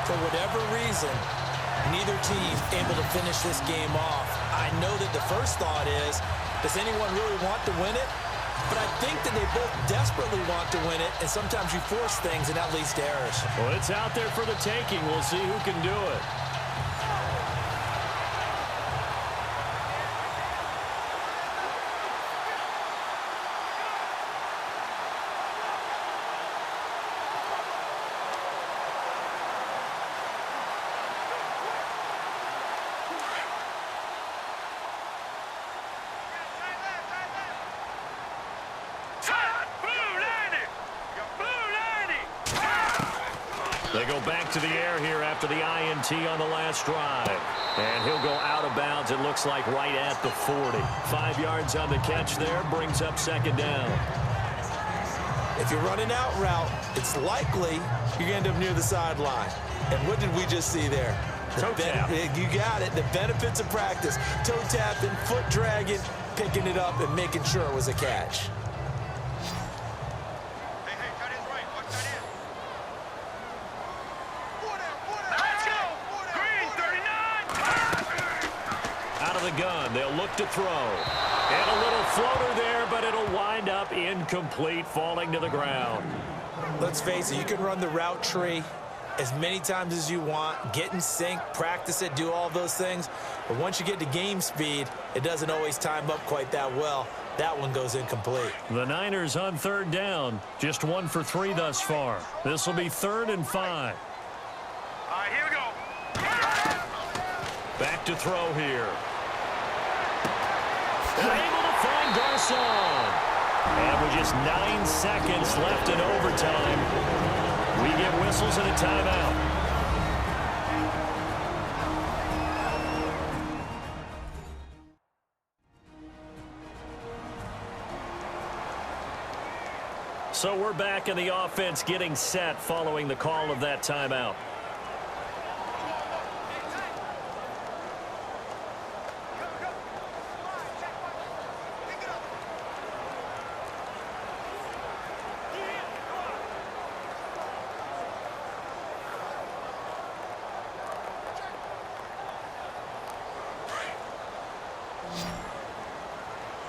For whatever reason, neither team able to finish this game off. I know that the first thought is, does anyone really want to win it? But I think that they both desperately want to win it, and sometimes you force things, and that leads to errors. Well, it's out there for the taking. We'll see who can do it. They go back to the air here after the INT on the last drive. And he'll go out of bounds, it looks like, right at the 40. 5 yards on the catch there, brings up 2nd down. If you're running out route, it's likely you're going to end up near the sideline. And what did we just see there? Toe tap. You got it. The benefits of practice. Toe tapping, foot dragging, picking it up, and making sure it was a catch. Hey, cut his right. Watch that in. Let's go. Green 39. Out of the gun, they'll look to throw. And a little floater there, but it'll wind up incomplete, falling to the ground. Let's face it, you can run the route tree as many times as you want, get in sync, practice it, do all those things. But once you get to game speed, it doesn't always time up quite that well. That one goes incomplete. The Niners on third down, just 1 for 3 thus far. This will be 3rd and 5. All right, here we go. Back to throw here. And able to find Garcon. And with just 9 seconds left in overtime, we get whistles and a timeout. So we're back in the offense getting set following the call of that timeout.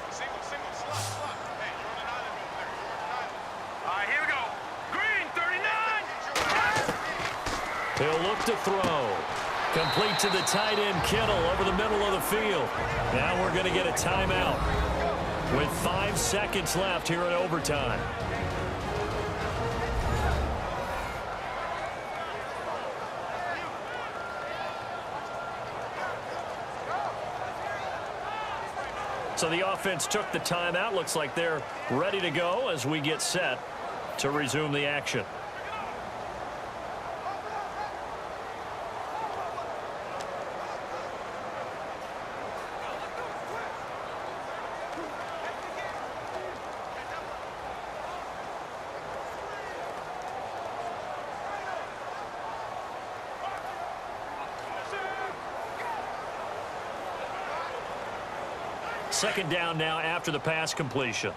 Single, slot. Hey, you're on an island over there. You're on an island. All right, here we go. Green 39. He'll look to throw. Complete to the tight end, Kittle, over the middle of the field. Now we're going to get a timeout with 5 seconds left here in overtime. So the offense took the timeout. Looks like they're ready to go as we get set to resume the action. Second down now after the pass completion.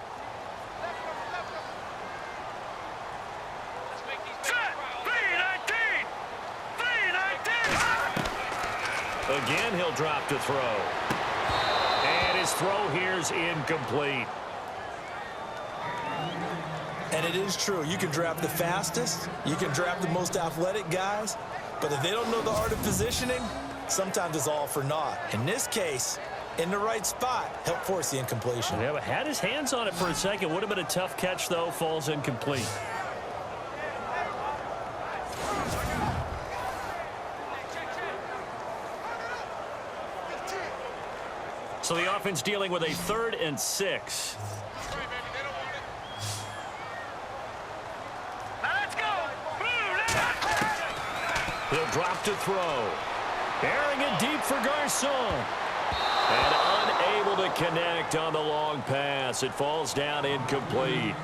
Set. 319. Again, he'll drop to throw. And his throw here's incomplete. And it is true. You can draft the fastest. You can draft the most athletic guys. But if they don't know the art of positioning, sometimes it's all for naught. In this case, in the right spot, help force the incompletion. Yeah, but had his hands on it for a second. Would have been a tough catch, though. Falls incomplete. So the offense dealing with a 3rd and 6. Let's go. He'll drop to throw. Airing it deep for Garcon. And unable to connect on the long pass. It falls down incomplete.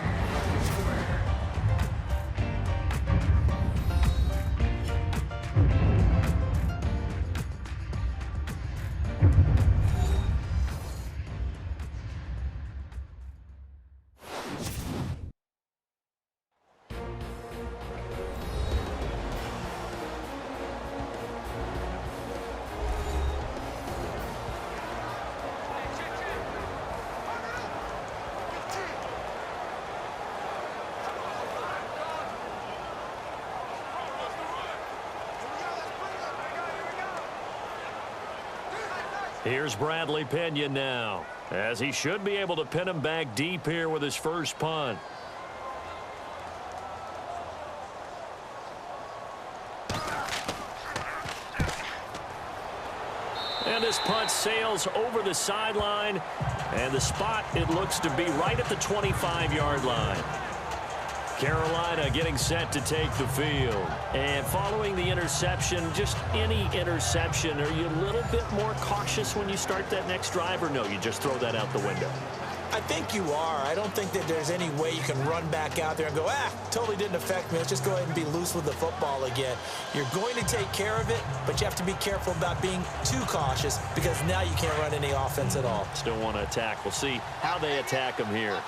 Here's Bradley Pinion now, as he should be able to pin him back deep here with his first punt. And this punt sails over the sideline, and the spot, it looks to be right at the 25-yard line. Carolina getting set to take the field. And following the interception, just any interception, are you a little bit more cautious when you start that next drive, or no, you just throw that out the window? I think you are. I don't think that there's any way you can run back out there and go, totally didn't affect me. Let's just go ahead and be loose with the football again. You're going to take care of it, but you have to be careful about being too cautious because now you can't run any offense at all. Still want to attack. We'll see how they attack him here.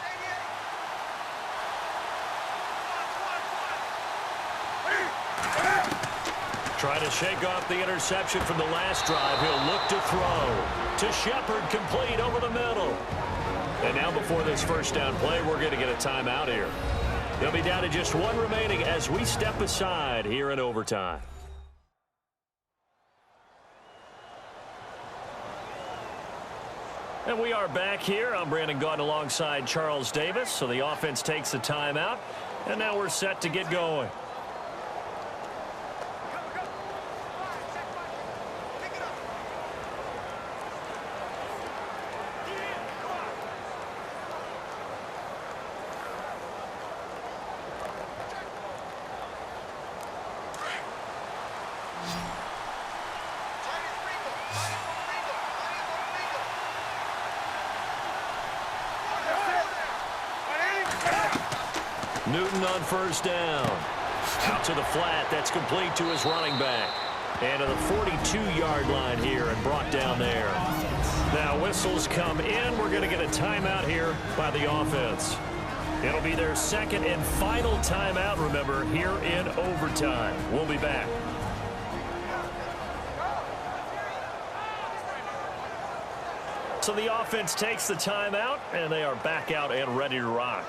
Trying to shake off the interception from the last drive. He'll look to throw. To Shepard, complete over the middle. And now before this first down play, we're going to get a timeout here. They'll be down to just one remaining as we step aside here in overtime. And we are back here. I'm Brandon Gaudin alongside Charles Davis. So the offense takes the timeout. And now we're set to get going. Newton on first down. Out to the flat. That's complete to his running back. And to the 42-yard line here and brought down there. Now whistles come in. We're going to get a timeout here by the offense. It'll be their second and final timeout, remember, here in overtime. We'll be back. So the offense takes the timeout, and they are back out and ready to rock.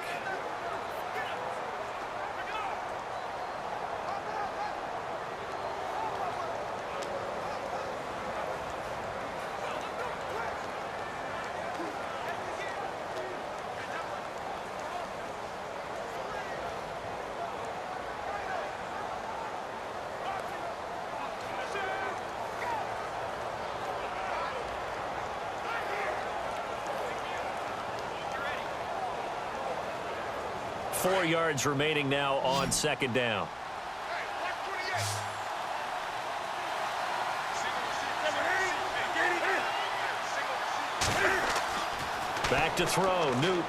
Four yards remaining now on second down. Back to throw, Newton.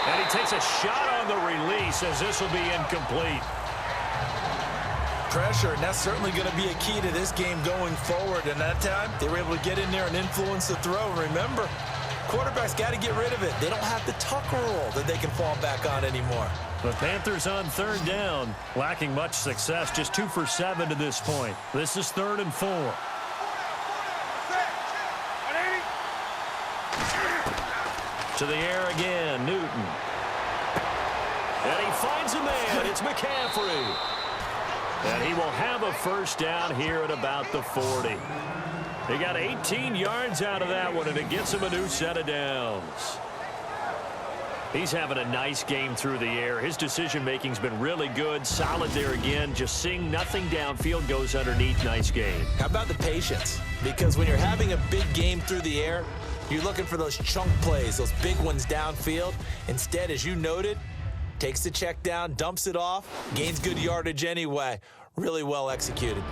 And he takes a shot on the release as this will be incomplete. Pressure, and that's certainly going to be a key to this game going forward. And that time, they were able to get in there and influence the throw. Remember, quarterback's got to get rid of it. They don't have the tuck rule that they can fall back on anymore. The Panthers on third down, lacking much success, just 2 for 7 to this point. This is 3rd and 4. To the air again, Newton. And he finds a man. It's McCaffrey. And he will have a first down here at about the 40. He got 18 yards out of that one, and it gets him a new set of downs. He's having a nice game through the air. His decision-making's been really good. Solid there again. Just seeing nothing downfield goes underneath. Nice game. How about the patience? Because when you're having a big game through the air, you're looking for those chunk plays, those big ones downfield. Instead, as you noted, takes the check down, dumps it off, gains good yardage anyway. Really well executed.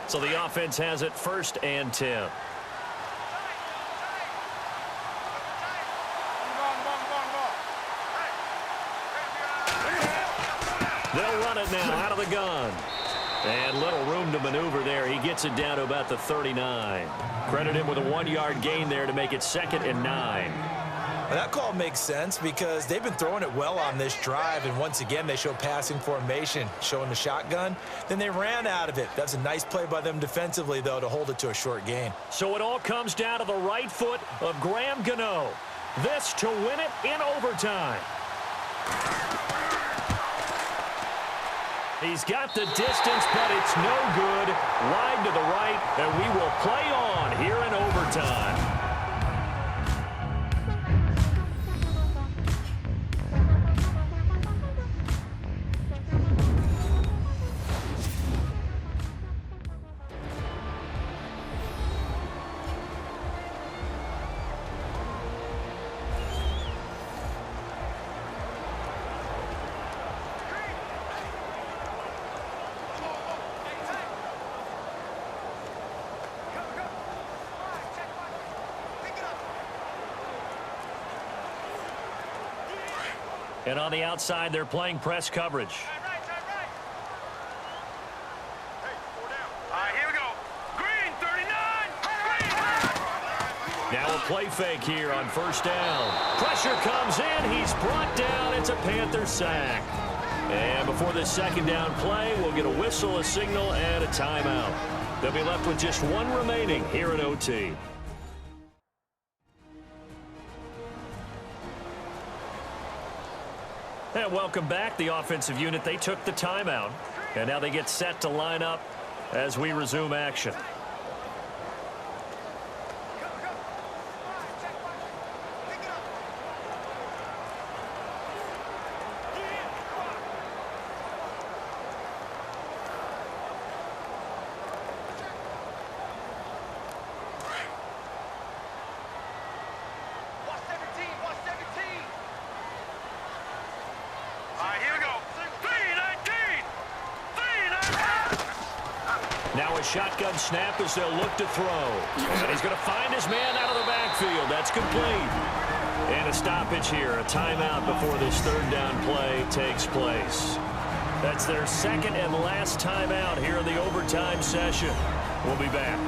So the offense has it 1st and 10. They'll run it now out of the gun. And little room to maneuver there. He gets it down to about the 39. Credit him with a 1-yard gain there to make it 2nd and 9. Well, that call makes sense because they've been throwing it well on this drive, and once again they show passing formation, showing the shotgun. Then they ran out of it. That's a nice play by them defensively, though, to hold it to a short gain. So it all comes down to the right foot of Graham Gano. This to win it in overtime. He's got the distance, but it's no good. Wide to the right, and we will play on here in overtime. And on the outside, they're playing press coverage. Hey, 4 down. All right, here we go. Green, 39. Green. Now a play fake here on first down. Pressure comes in. He's brought down. It's a Panther sack. And before this second down play, we'll get a whistle, a signal, and a timeout. They'll be left with just one remaining here in OT. And welcome back. The offensive unit, they took the timeout. And now they get set to line up as we resume action. Now a shotgun snap as they'll look to throw. And he's going to find his man out of the backfield. That's complete. And a stoppage here, a timeout before this third down play takes place. That's their second and last timeout here in the overtime session. We'll be back.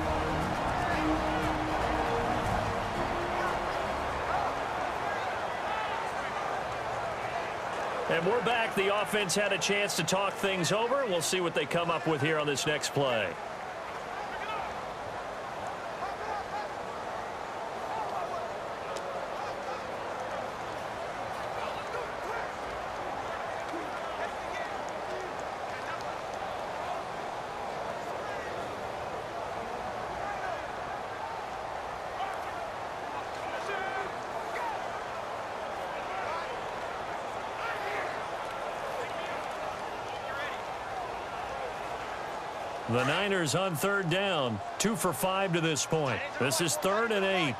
And we're back. The offense had a chance to talk things over. We'll see what they come up with here on this next play. The Niners on third down, 2 for 5 to this point. This is 3rd and 8.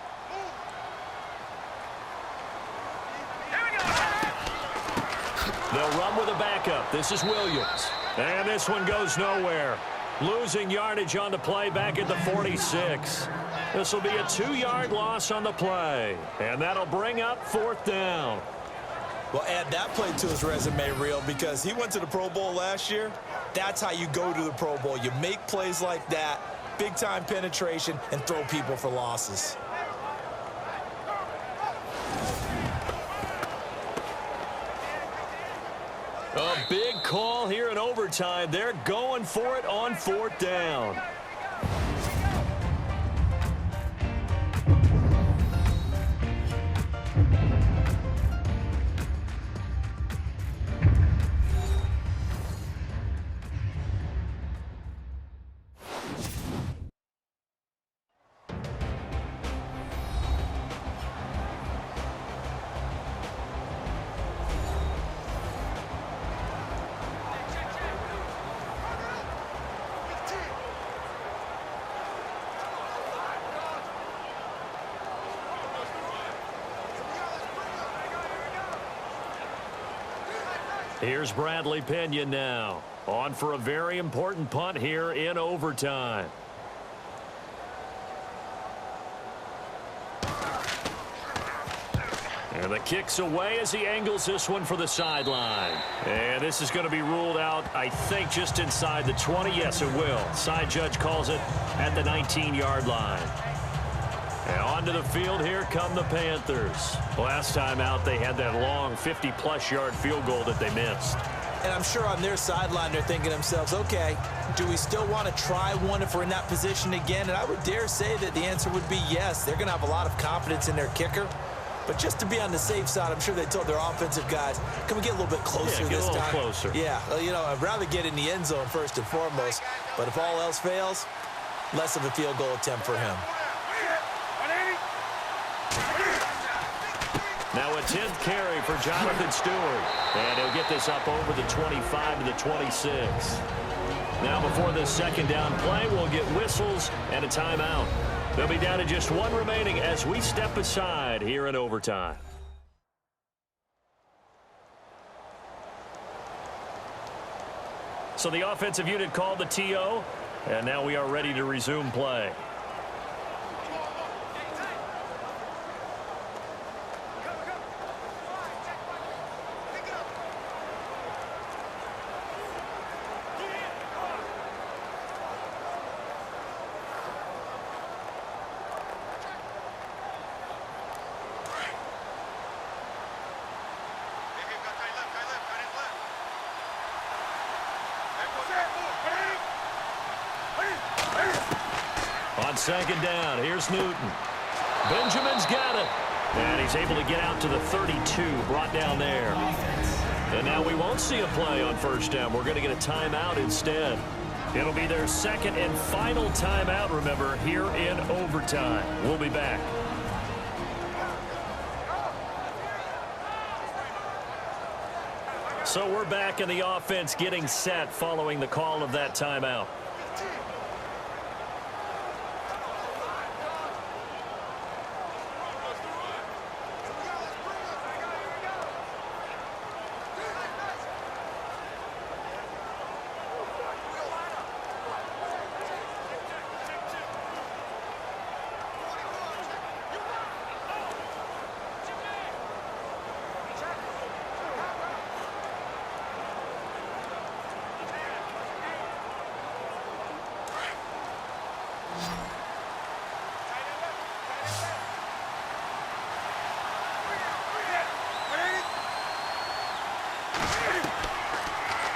They'll run with a backup. This is Williams. And this one goes nowhere. Losing yardage on the play back at the 46. This will be a 2-yard loss on the play. And that'll bring up 4th down. Well, add that play to his resume reel because he went to the Pro Bowl last year. That's how you go to the Pro Bowl. You make plays like that, big-time penetration, and throw people for losses. A big call here in overtime. They're going for it on 4th down. Here's Bradley Pinion now, on for a very important punt here in overtime. And the kick's away as he angles this one for the sideline. And this is going to be ruled out, I think, just inside the 20. Yes, it will. Side judge calls it at the 19-yard line. And onto the field, here come the Panthers. Last time out, they had that long 50-plus yard field goal that they missed. And I'm sure on their sideline, they're thinking to themselves, okay, do we still want to try one if we're in that position again? And I would dare say that the answer would be yes. They're going to have a lot of confidence in their kicker. But just to be on the safe side, I'm sure they told their offensive guys, can we get a little bit closer this time? Yeah, get a little closer. Yeah, well, you know, I'd rather get in the end zone first and foremost. But if all else fails, less of a field goal attempt for him. Now a 10th carry for Jonathan Stewart. And he'll get this up over the 25 to the 26. Now before this second down play, we'll get whistles and a timeout. They'll be down to just one remaining as we step aside here in overtime. So the offensive unit called the TO, and now we are ready to resume play. On second down, here's Newton. Benjamin's got it. And he's able to get out to the 32, brought down there. And now we won't see a play on first down. We're going to get a timeout instead. It'll be their second and final timeout, remember, here in overtime. We'll be back. So we're back in the offense getting set following the call of that timeout.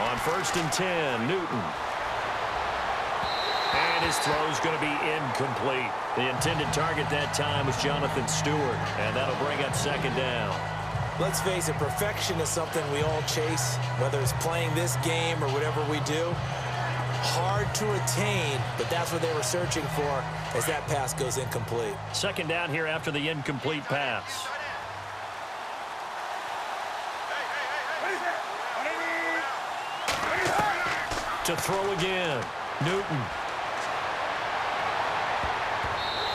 On first and 10, Newton. And his throw's going to be incomplete. The intended target that time was Jonathan Stewart, and that'll bring up second down. Let's face it, perfection is something we all chase, whether it's playing this game or whatever we do. Hard to attain, but that's what they were searching for as that pass goes incomplete. Second down here after the incomplete pass. To throw again, Newton.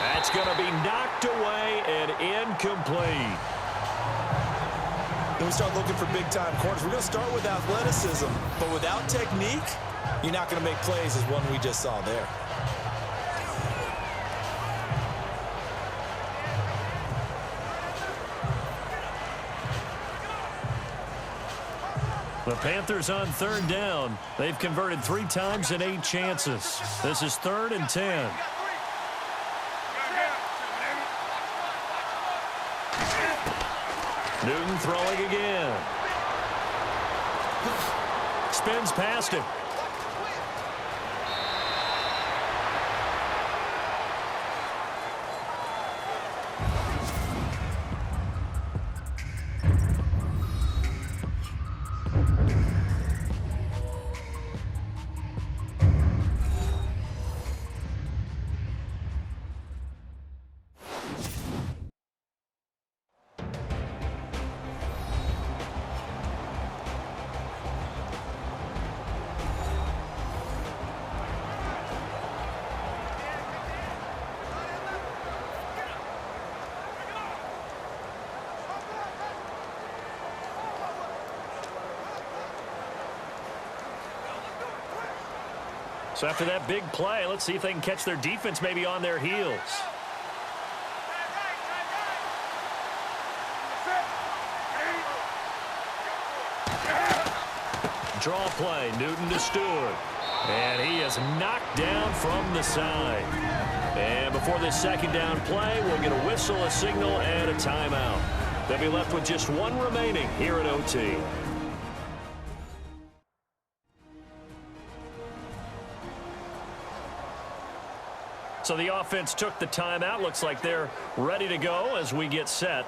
That's going to be knocked away and incomplete. When we start looking for big-time corners, we're going to start with athleticism, but without technique, you're not going to make plays as one we just saw there. The Panthers on third down. They've converted 3 times in 8 chances. This is 3rd and 10. Newton throwing again. Spins past him. So after that big play, let's see if they can catch their defense maybe on their heels. Draw play, Newton to Stewart. And he is knocked down from the side. And before this second down play, we'll get a whistle, a signal, and a timeout. They'll be left with just 1 remaining here at OT. So the offense took the timeout. Looks like they're ready to go as we get set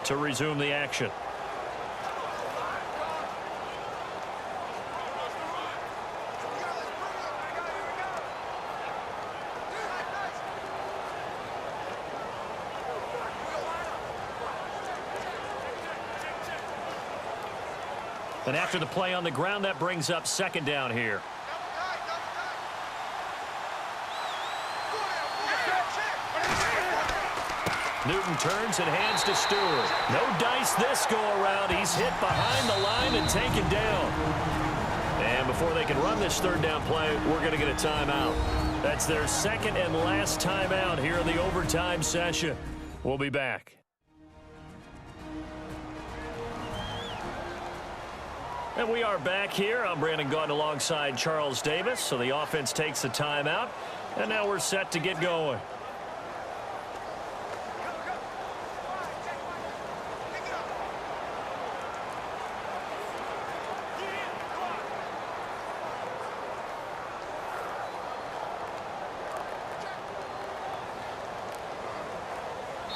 to resume the action. And after the play on the ground, that brings up second down here. Newton turns and hands to Stewart. No dice this go-around. He's hit behind the line and taken down. And before they can run this third down play, we're going to get a timeout. That's their second and last timeout here in the overtime session. We'll be back. And we are back here. I'm Brandon Gaunt alongside Charles Davis. So the offense takes the timeout, and now we're set to get going.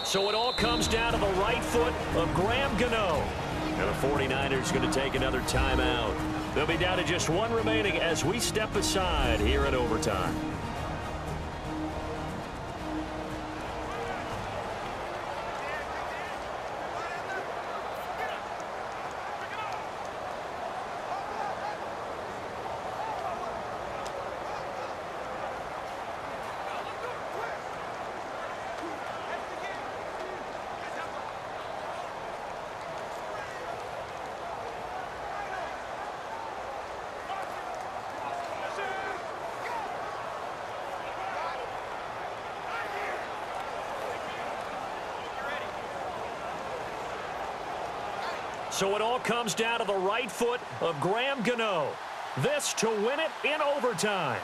So it all comes down to the right foot of Graham Gano. And the 49ers going to take another timeout. They'll be down to just one remaining as we step aside here in overtime. So it all comes down to the right foot of Graham Gano. This to win it in overtime.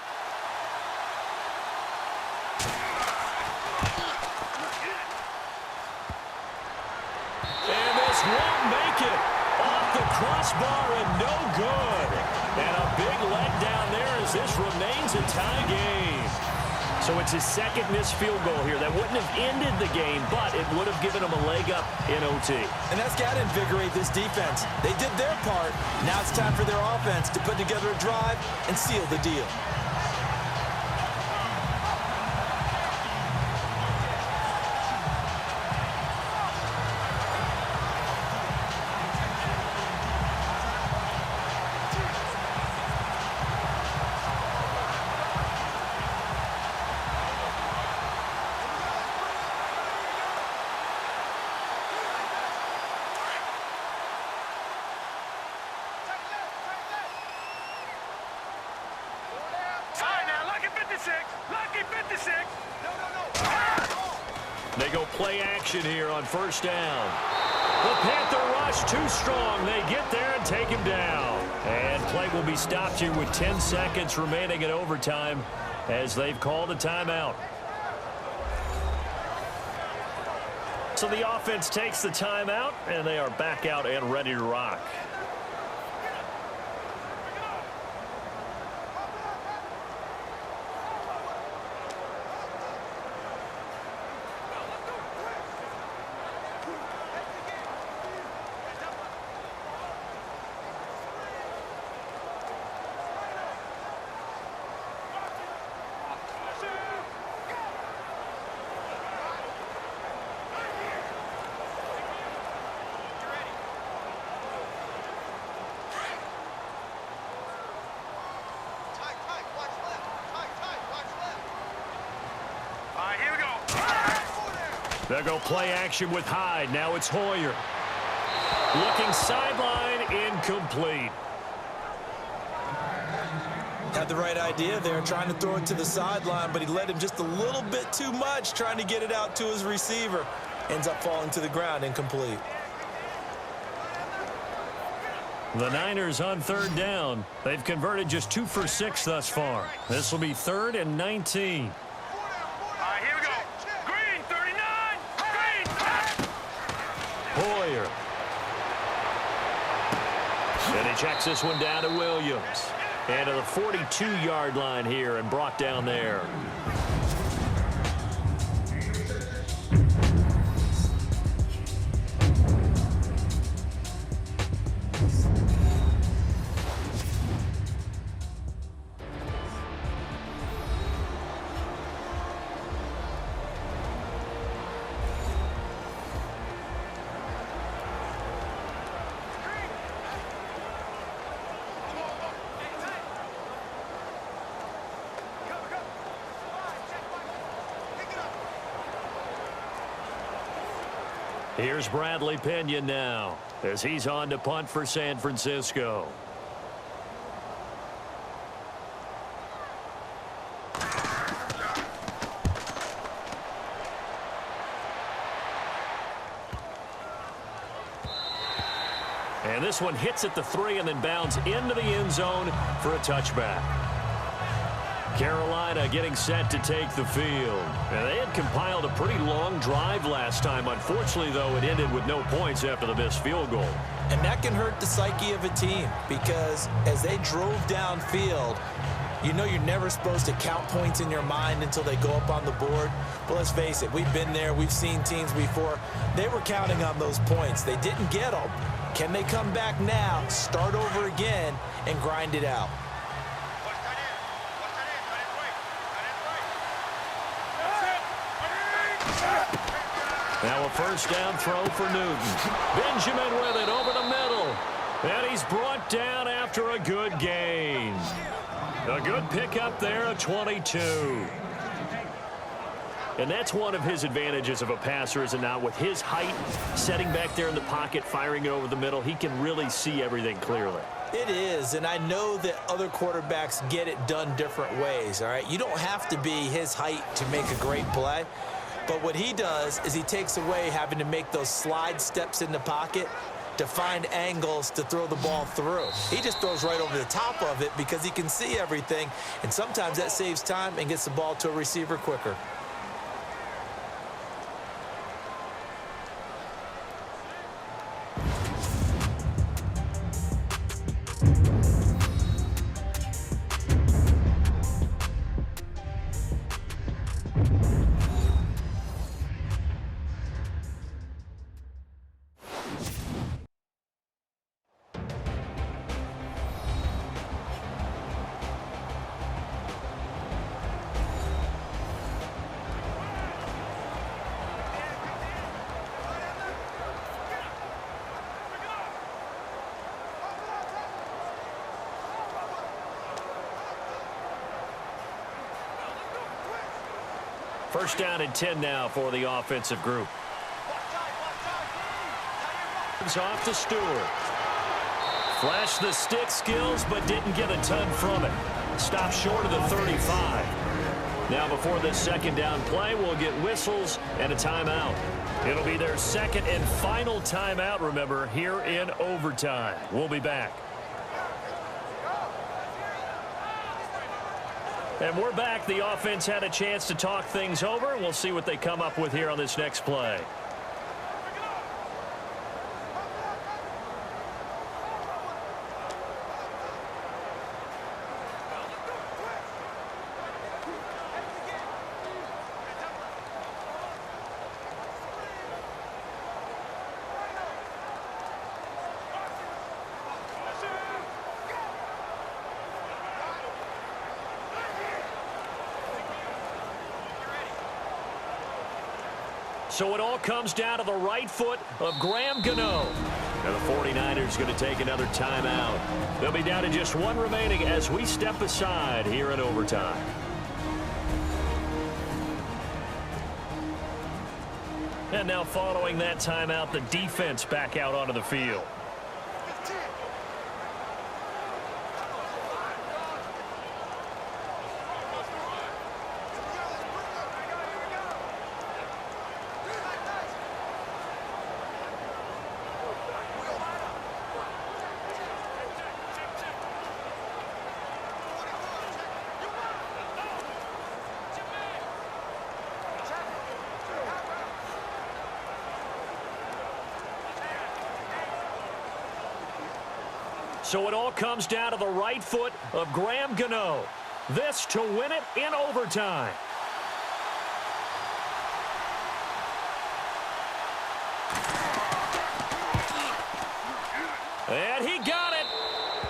And this won't make it. Off the crossbar and no good. And a big letdown there as this remains a tie game. So it's his second missed field goal here. That wouldn't have ended the game, but it would have given him a leg up in OT. And that's got to invigorate this defense. They did their part. Now it's time for their offense to put together a drive and seal the deal. They go play action here on first down. The Panther rush too strong. They get there and take him down. And play will be stopped here with 10 seconds remaining in overtime as they've called a timeout. So the offense takes the timeout, and they are back out and ready to rock. They'll go play action with Hyde. Now it's Hoyer. Looking sideline, incomplete. Had the right idea there, trying to throw it to the sideline, but he led him just a little bit too much, trying to get it out to his receiver. Ends up falling to the ground, incomplete. The Niners on third down. They've converted just 2 for 6 thus far. This will be 3rd and 19. Hoyer. And he checks this one down to Williams. And to the 42-yard line here and brought down there. Here's Bradley Pinion now as he's on to punt for San Francisco. And this one hits at the 3 and then bounds into the end zone for a touchback. Carolina getting set to take the field. And they had compiled a pretty long drive last time. Unfortunately, though, it ended with no points after the missed field goal. And that can hurt the psyche of a team because as they drove downfield, you know you're never supposed to count points in your mind until they go up on the board. But let's face it, we've been there. We've seen teams before. They were counting on those points. They didn't get them. Can they come back now, start over again, and grind it out? Now a first down throw for Newton. Benjamin with it over the middle. And he's brought down after a good gain. A good pickup there, a 22. And that's one of his advantages of a passer, is it not? With his height, setting back there in the pocket, firing it over the middle, he can really see everything clearly. It is, and I know that other quarterbacks get it done different ways, all right? You don't have to be his height to make a great play. But what he does is he takes away having to make those slide steps in the pocket to find angles to throw the ball through. He just throws right over the top of it because he can see everything, and sometimes that saves time and gets the ball to a receiver quicker. First down and 10 now for the offensive group. It's off to Stewart. Flashed the stick skills, but didn't get a ton from it. Stopped short of the 35. Now before this second down play, we'll get whistles and a timeout. It'll be their second and final timeout, remember, here in overtime. We'll be back. And we're back. The offense had a chance to talk things over. We'll see what they come up with here on this next play. So it all comes down to the right foot of Graham Gano. Now the 49ers going to take another timeout. They'll be down to just one remaining as we step aside here in overtime. And now following that timeout, the defense back out onto the field. So it all comes down to the right foot of Graham Gano. This to win it in overtime. And he got it.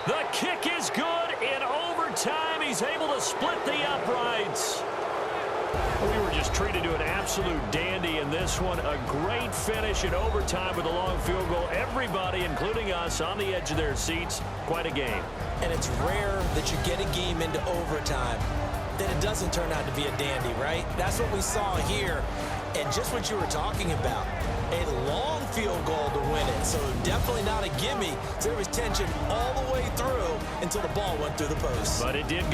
The kick is good in overtime. He's able to split the uprights. We were just treated to an absolute dandy in this one. A great finish in overtime with a long field goal. Everybody, including us, on the edge of their seats. Quite a game. And it's rare that you get a game into overtime that it doesn't turn out to be a dandy, right? That's what we saw here. And just what you were talking about, a long field goal to win it. So definitely not a gimme. So there was tension all the way through until the ball went through the post. But it did go.